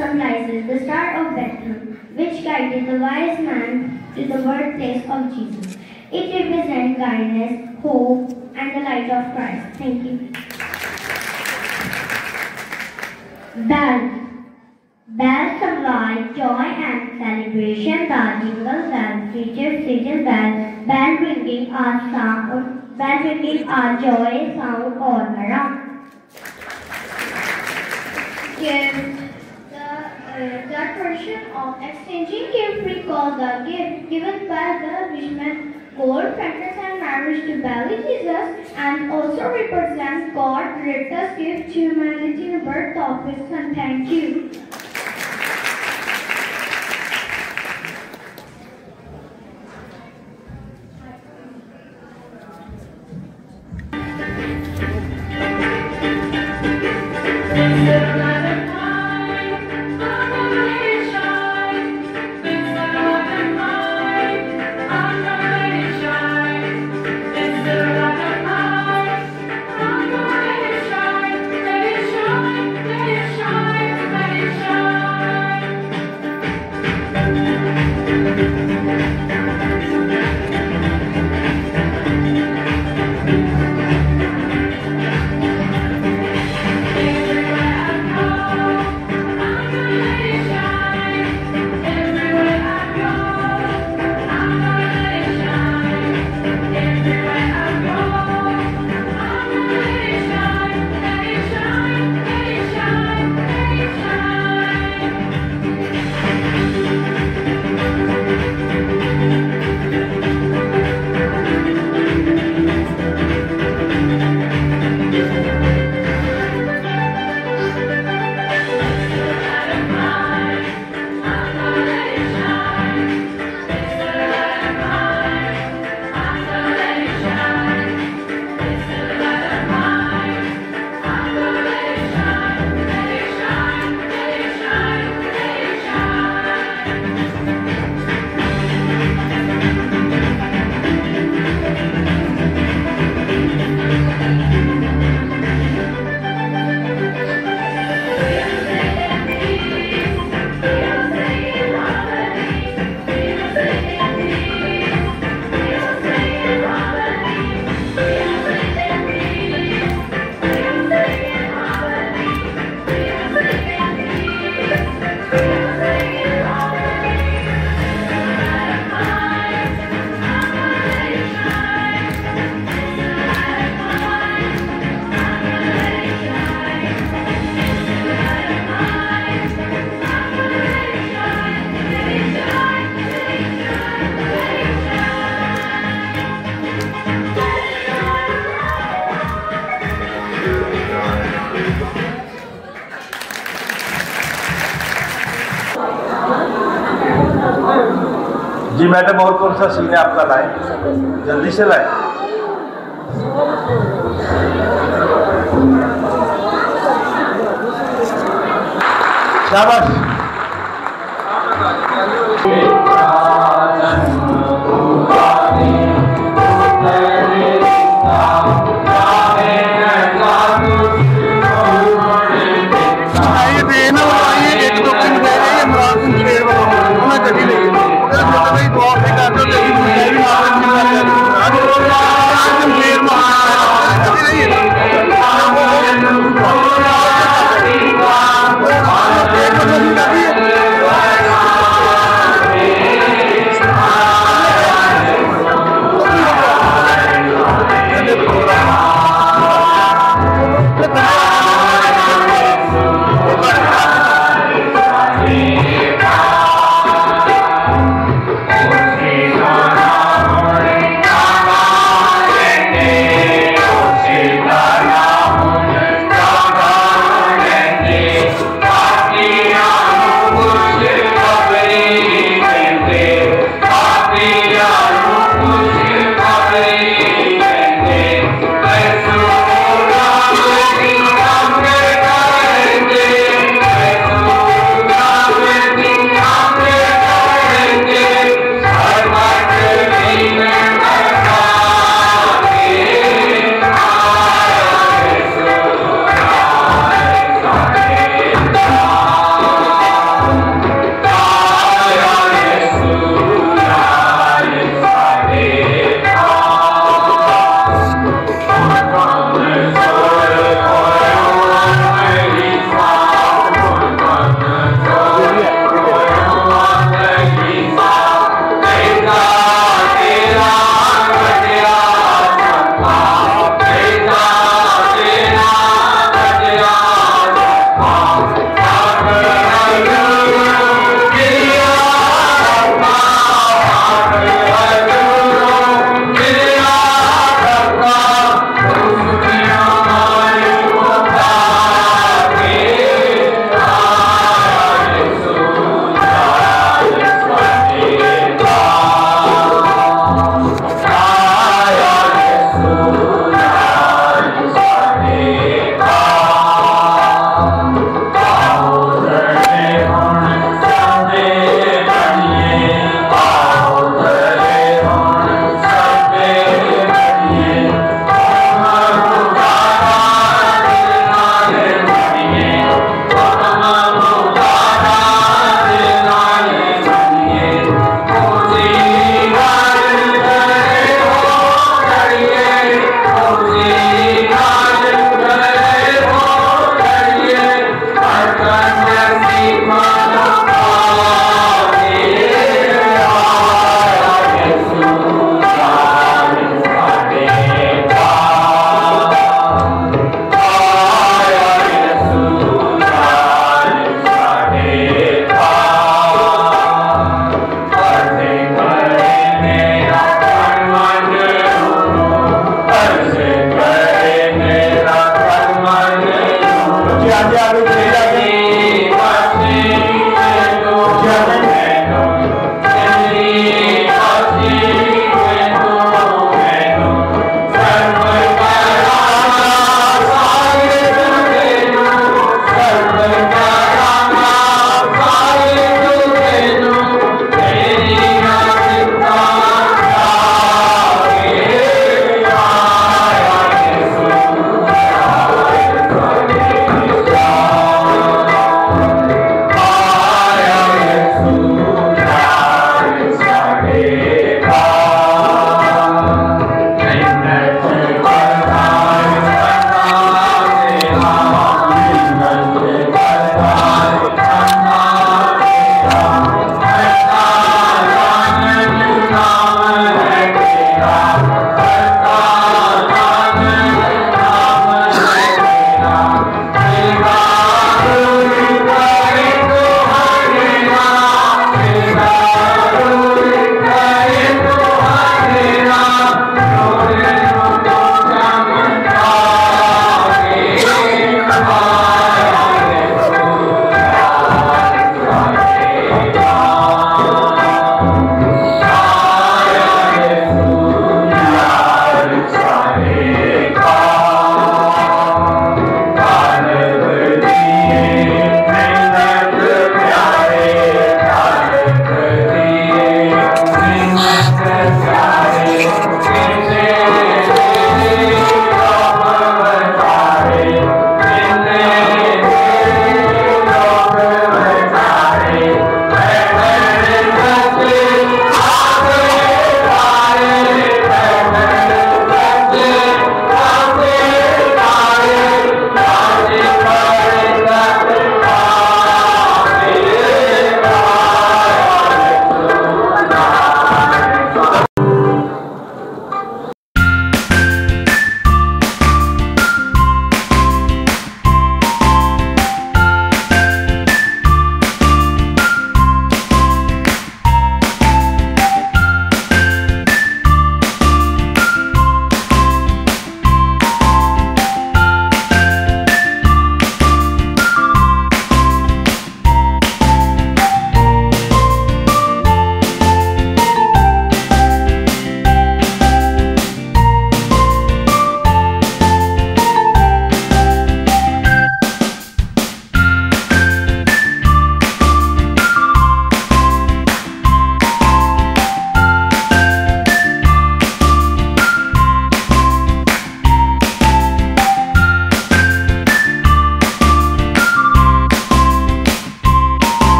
symbolizes the star of Bethlehem, which guided the wise man to the birthplace of Jesus. It represents kindness, hope, and the light of Christ. Thank you. Bells. Bells symbolize joy and celebration. The jingle bells feature season bells. Bell ringing are joyous sound all around. Gift. The tradition of exchanging gifts recalls the gift given by the wishman, gold, frankincense, and marriage to baby Jesus, and also represents God's greatest gift to humanity, the birth of His Son. Thank you. जी मैडम, और कौन सा सीन है आपका? लाएं, जल्दी से लाएं। शाबाश।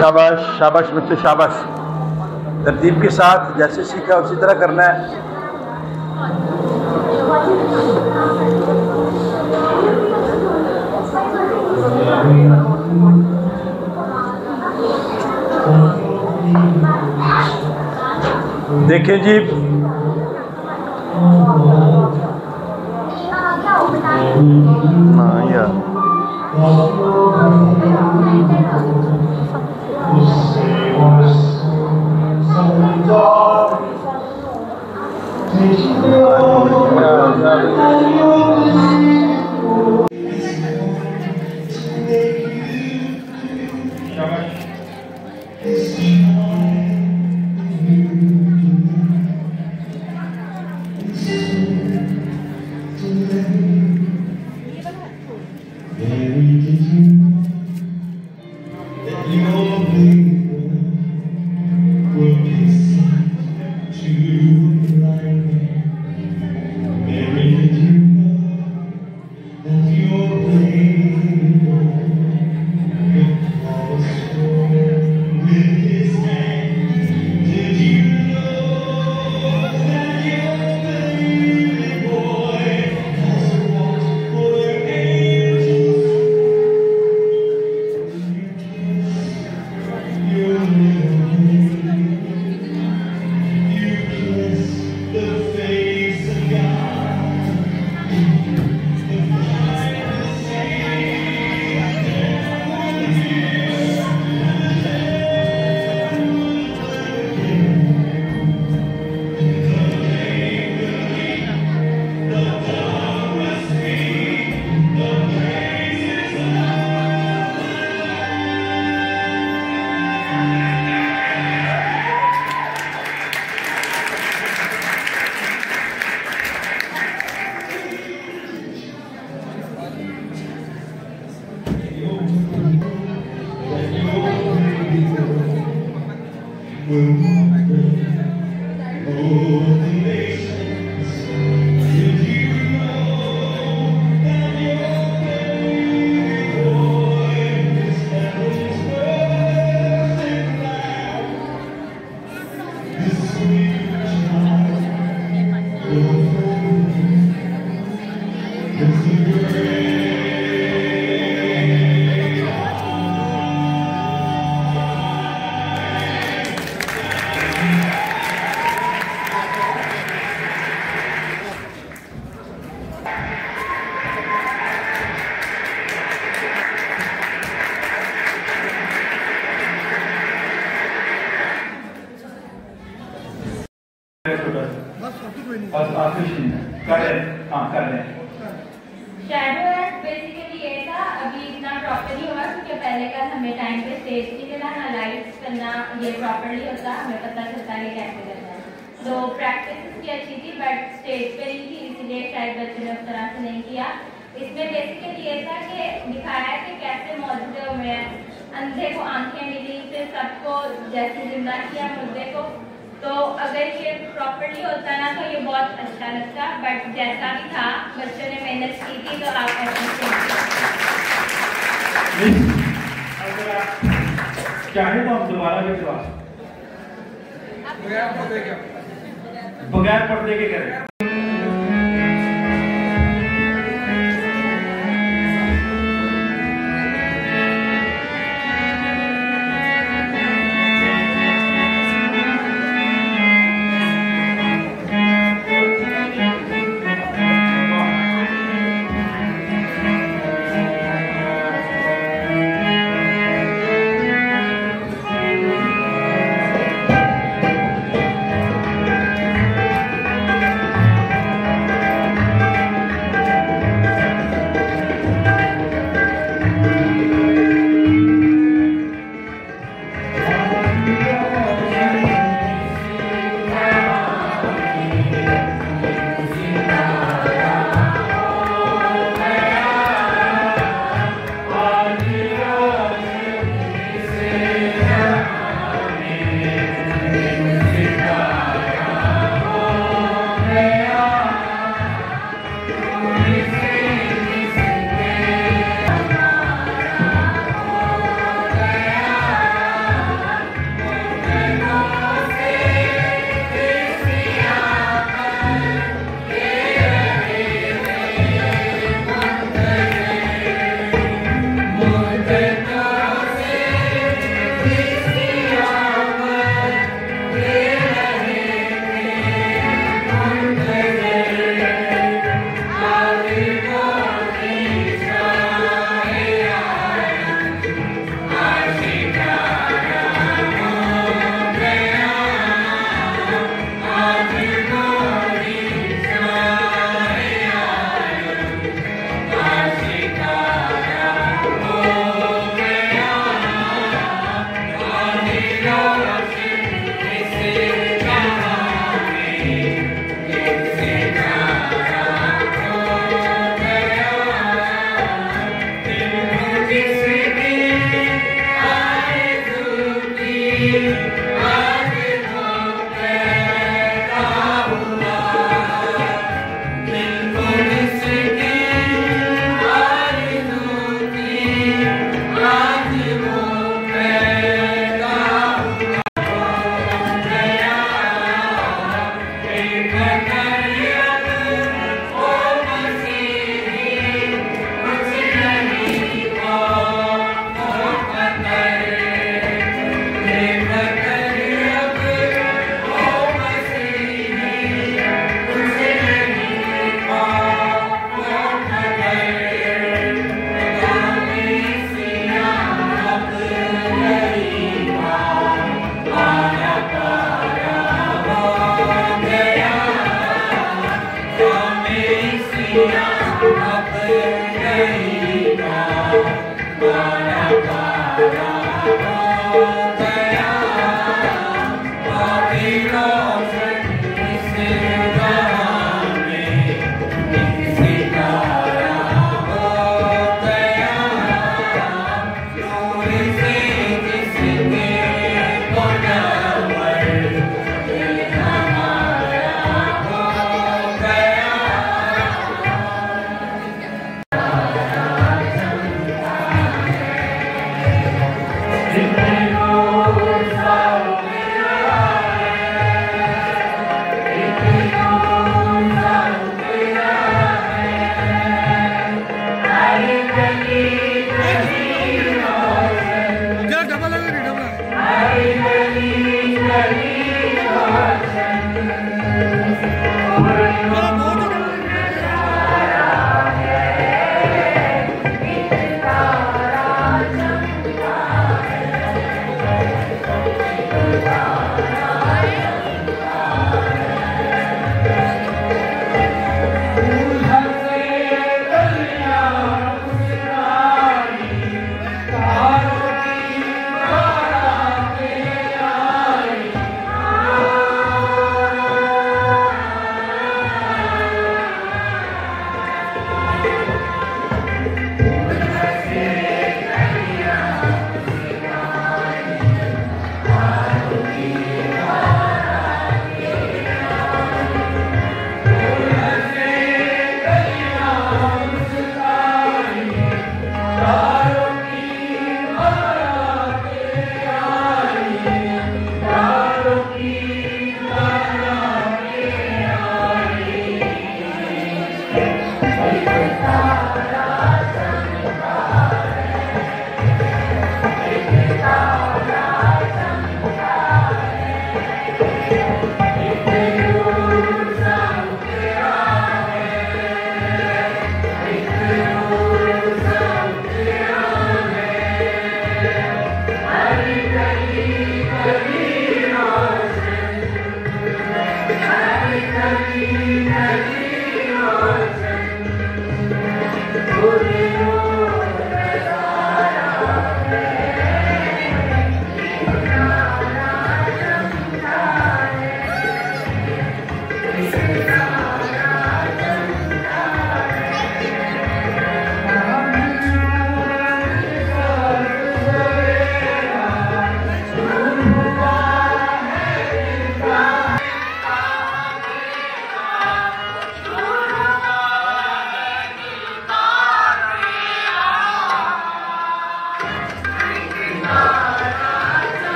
शाबाश शाबाश बच्चों शाबाश। तरतीब के साथ जैसे सीखा उसी तरह करना है। देखें जी, हाँ यार शैडो एक्ट बेसिकली ये था, अभी इतना प्रॉपर्ली हुआ क्योंकि पहले का हमें टाइम पे स्टेज नहीं मिला ना लाइट्स करना ये प्रॉपर्ली होता, हमें पता चलता है कैसे करना है। तो प्रैक्टिस इसकी अच्छी थी बट स्टेज पे नहीं थी, इसलिए शायद बच्चे ने उस तरह से नहीं किया। इसमें बेसिकली ये था कि दिखाया कि कैसे मौजूदों में अंधे को आंखें मिली, फिर सबको जैसे जिंदा किया मुद्दे को। तो अगर ये प्रॉपर्ली होता ना तो ये बहुत अच्छा लगता, बट जैसा भी था बच्चों ने मेहनत की थी तो आप चाहे तो हम दोबारा भी क्लास बगैर पर्दे के करें।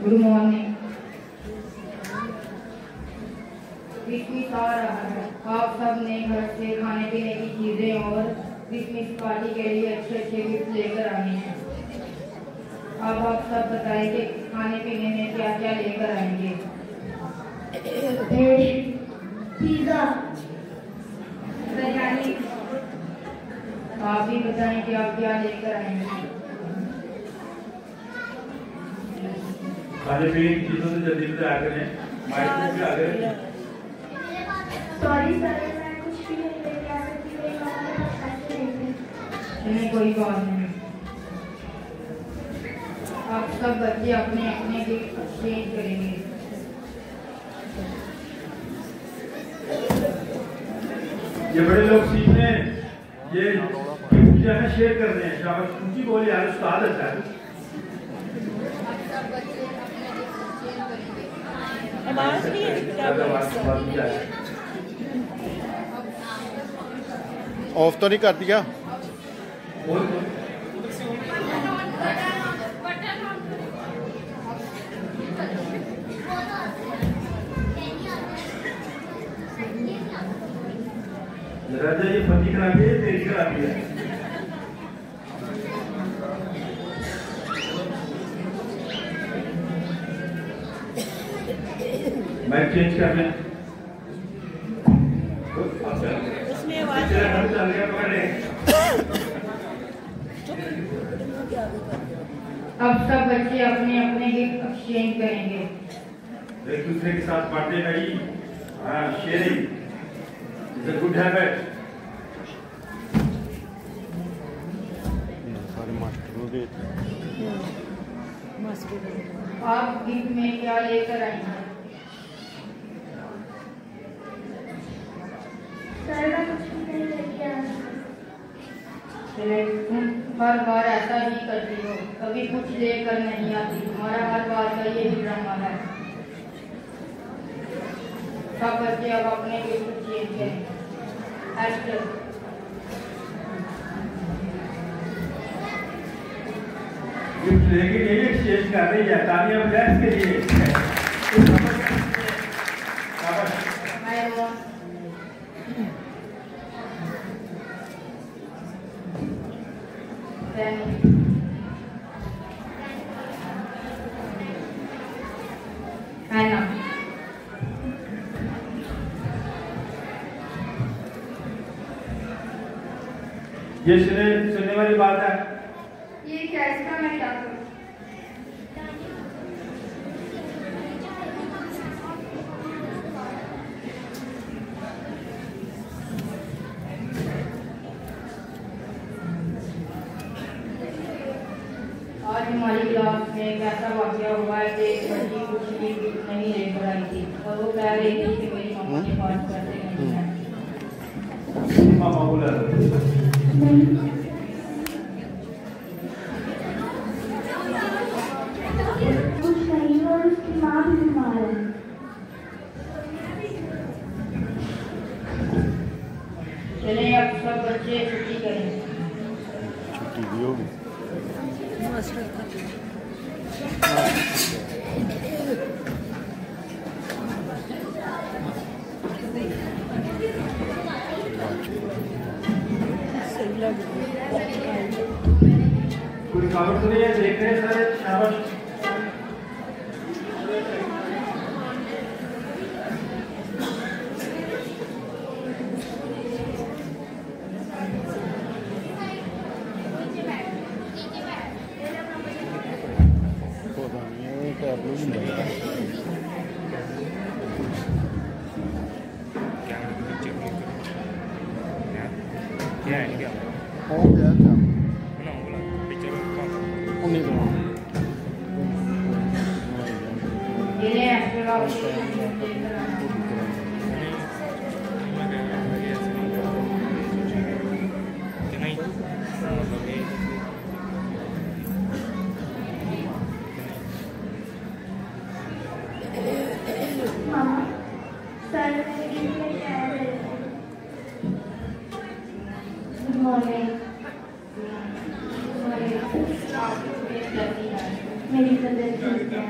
Good morning. क्रिसमस आ रहा है, आप सब ने घर से खाने पीने की चीजें और क्रिसमस पार्टी के लिए अच्छे अच्छे गिफ्ट लेकर आए हैं। अब आप सब बताएं कि खाने पीने में क्या क्या लेकर आएंगे। पिज़्ज़ा, बिरयानी। आप भी बताएं कि आप क्या लेकर आएंगे। खाने पीने की चीजों से जल्दी से आकर हैं, माइक भी आ गए। सॉरी सर, मैं कुछ भी कोई बात नहीं। आप सब बच्चे अपने अपने गिफ्ट एक्सचेंज करेंगे। ये बड़े लोग सीख रहे हैं, ये गिफ्ट जो है शेयर कर रहे हैं। शाबाश, ऊंची बोले यार, उस्ताद अच्छा है। ऑफ तो नहीं कर दिया? राजा ये फटी करा के तेरी करा दिया। मैं चेंज कर लें। उसमें आवाज अब सब बच्चे अपने अपने गिफ्ट एक्सचेंज करेंगे। एक दूसरे के साथ बांटे भाई। हाँ, sharing is a good habit. आप गिफ्ट में क्या लेकर आएंगे? तुम हर बार ऐसा ही करती हो, कभी कुछ लेकर नहीं आती। तुम्हारा हर बार का यही ड्रामा है। सब बच्चे अब अपने गिफ्ट चेंज करें। एस्टर, गिफ्ट लेके नहीं एक्सचेंज कर रही है। तालियां बजाएं के लिए। ये सुनने वाली बात है। ये क्या, इसका मैं क्या करूं? आज हमारी क्लास में एक ऐसा वाकया हुआ है कि एक बच्ची कुछ भी गिफ्ट नहीं लेकर आई थी और वो कह रही थी कि मेरी मम्मा के पास पैसे नहीं है। मामा बोला कुछ नहीं और उसकी माँ भी बीमार है। चले अब सब बच्चे छुट्टी करें। छुट्टी भी होगी। कोई रुकावट तो नहीं है? देख रहे हैं सारे। शाबाश। मेरी तबीयत ठीक है।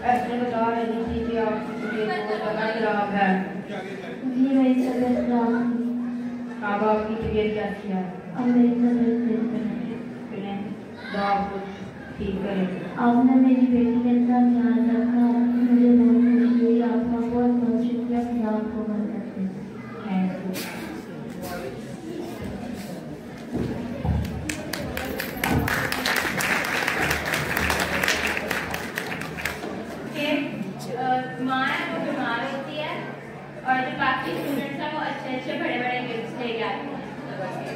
ऐसे बता रही थी कि आपकी तबीयत बहुत ज़्यादा खराब है। जी मेरी तबीयत खराब थी। अब आपकी तबीयत कैसी है? अब मेरी तबीयत बेहतर है। दवा कुछ ठीक करें। आपने मेरी बेटी का इतना ध्यान रखा, मुझे बहुत खुशी हुई। आपका बहुत बहुत शुक्रिया। खुदा आपको बरकत दे। Thank you. माँ है वो बीमार होती है और जो बाकी स्टूडेंट्स हैं वो अच्छे अच्छे बड़े बड़े गिफ्ट्स लेके आते हैं।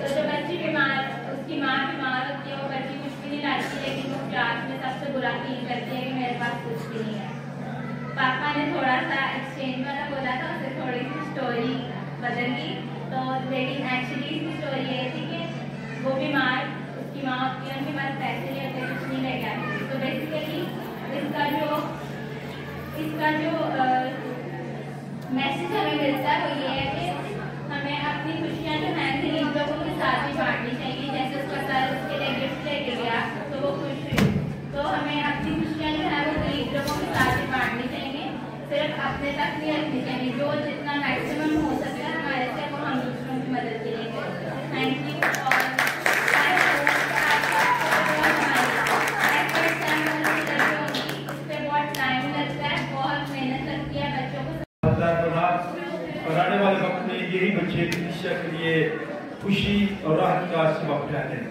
तो जो बच्ची बीमार, उसकी माँ बीमार होती है, वो बच्ची कुछ भी नहीं लाती, लेकिन वो क्लास में सबसे बुरा फील करती है कि मेरे पास कुछ भी नहीं है। पापा ने थोड़ा सा एक्सचेंज वाला बोला था, उससे थोड़ी सी स्टोरी बदली, तो लेकिन एक्चुअली इसकी स्टोरी ये थी कि वो बीमार, उसकी माँ होती है, उनके पास पैसे नहीं होते, कुछ नहीं लेके आती। तो बेसिकली इसका जो मैसेज हमें मिलता है वो ये है कि हमें अपनी खुशियाँ जो हैं गरीब लोगों के साथ ही बांटनी चाहिए। जैसे उसका सर उसके लिए गिफ्ट लेके गया तो वो खुश हुई, तो हमें अपनी खुशियाँ जो है वो गरीब लोगों के साथ ही बांटनी चाहिए, सिर्फ अपने तक नहीं रखनी चाहिए। जो जितना मैक्सिमम हो सकता है हमारे से वो हम दूसरों की मदद के लिए करें। Thank you. और और आने वाले वक्त में यही बच्चे शिक्षा के लिए खुशी और राहत का सबब उठाते हैं।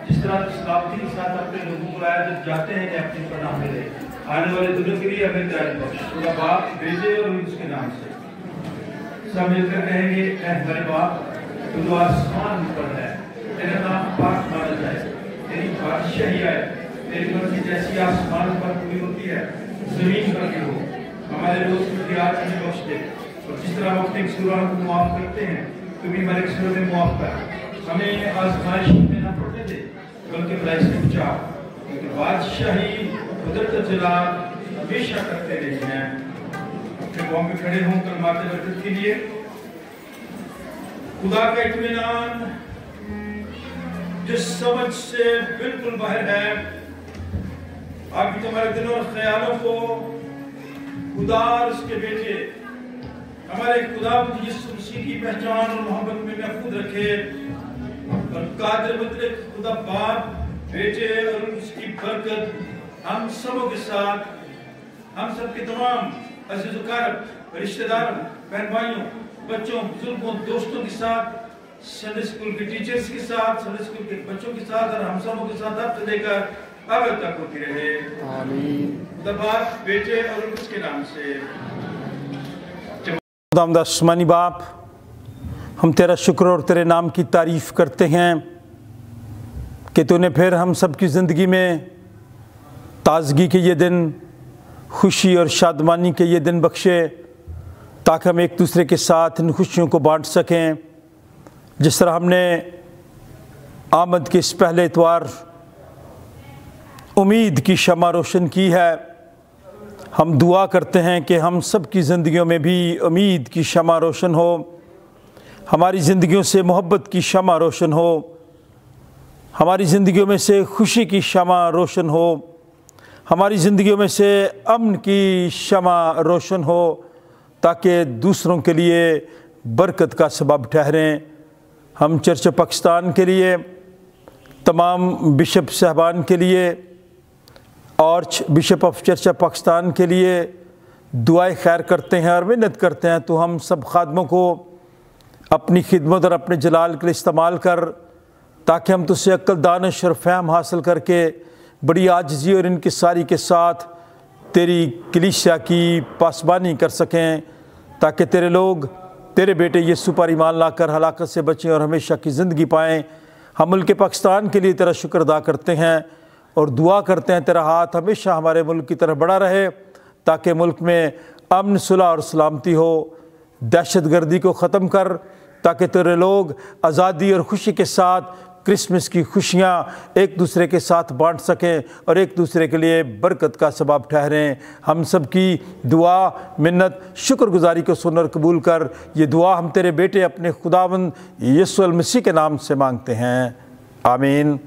जिस तरह सलामती के साथ अपने लोगों को लाया जब जाते हैं कि अपनी पनाह मिले, आने वाले दिनों के लिए हमें तैयारी बख्श। खुदा बाप, बेटे और उसके नाम से सब मिलकर कहेंगे, हमारे बाप तू जो आसमान पर है, तेरा नाम पाक माना जाए, तेरी बादशाही आए, तेरी मर्जी जैसी आसमान पर पूरी होती है जमीन पर भी हो। हमारे रोज की आज हमें बख्श दे, और जिस तरह हम अपने कसूरों को माफ करते हैं तुम भी हमारे कसूरों में माफ कर। हमें आजमाइश में न पड़ने दे, बल्कि बुराई से बचा, क्योंकि बादशाही कुदरत जलाल हमेशा करते रहे हैं। अपने कौम में खड़े हों कलमाते बरकत के लिए। खुदा का इत्मीनान जिस समझ से बिल्कुल बाहर है, आप तुम्हारे दिलों और ख्यालों को खुदा और उसके बेटे हमारे खुदा यीशु मसीह की पहचान और मोहब्बत में महफूज रखे, और कादिर मुतलक खुदा बाप, बेटे और उसकी बरकत हम सबों के साथ, हम सब के तमाम अज़ीज़-ओ-क़रीब रिश्तेदारों, बहन भाइयों, बच्चों, बुजुर्गों, दोस्तों के साथ, संडे स्कूल के टीचर्स के साथ, संडे स्कूल के बच्चों के साथ और हम सबों के साथ अब से लेकर अब तक होती रहे। आमीन। खुदा बाप, बेटे और उसके नाम से। खुदावंद आसमानी बाप, हम तेरा शुक्र और तेरे नाम की तारीफ़ करते हैं कि तूने फिर हम सब की ज़िंदगी में ताज़गी के ये दिन, खुशी और शादमानी के ये दिन बख्शे, ताकि हम एक दूसरे के साथ इन खुशियों को बांट सकें। जिस तरह हमने आमद के इस पहले इतवार उम्मीद की शमा रोशन की है, हम दुआ करते हैं कि हम सब की ज़िंदगियों में भी उम्मीद की शमा रोशन हो, हमारी ज़िंदगियों से मोहब्बत की शमा रोशन हो, हमारी ज़िंदगियों में से खुशी की शमा रोशन हो, हमारी ज़िंदगियों में से अमन की शमा रोशन हो, ताकि दूसरों के लिए बरकत का सबब ठहरें। हम चर्च पाकिस्तान के लिए, तमाम बिशप साहबान के लिए और बिशप ऑफ चर्च पाकिस्तान के लिए दुआएं खैर करते हैं और मिन्नत करते हैं। तो हम सब खादमों को अपनी खिदमत और अपने जलाल के लिए इस्तेमाल कर, ताकि हम तुझसे अक्ल, दानिश और फ़हम हासिल करके बड़ी आजिज़ी और इनकिसारी के साथ तेरी कलीसिया की पासबानी कर सकें, ताकि तेरे लोग, तेरे बेटे यीशु पर ईमान लाकर हलाकत से बचें और हमेशा की ज़िंदगी पाएँ। हम मुल्क पाकिस्तान के लिए तेरा शुक्र अदा करते हैं और दुआ करते हैं तेरा हाथ हमेशा हमारे मुल्क की तरफ बढ़ा रहे, ताकि मुल्क में अमन, सुलह और सलामती हो। दहशतगर्दी को ख़त्म कर, ताकि तेरे लोग आज़ादी और खुशी के साथ क्रिसमस की खुशियाँ एक दूसरे के साथ बांट सकें और एक दूसरे के लिए बरकत का सबब ठहरें। हम सब की दुआ, मिन्नत, शुक्रगुजारी को सुन और कबूल कर। ये दुआ हम तेरे बेटे अपने खुदावंद यीशु मसीह के नाम से मांगते हैं, आमीन।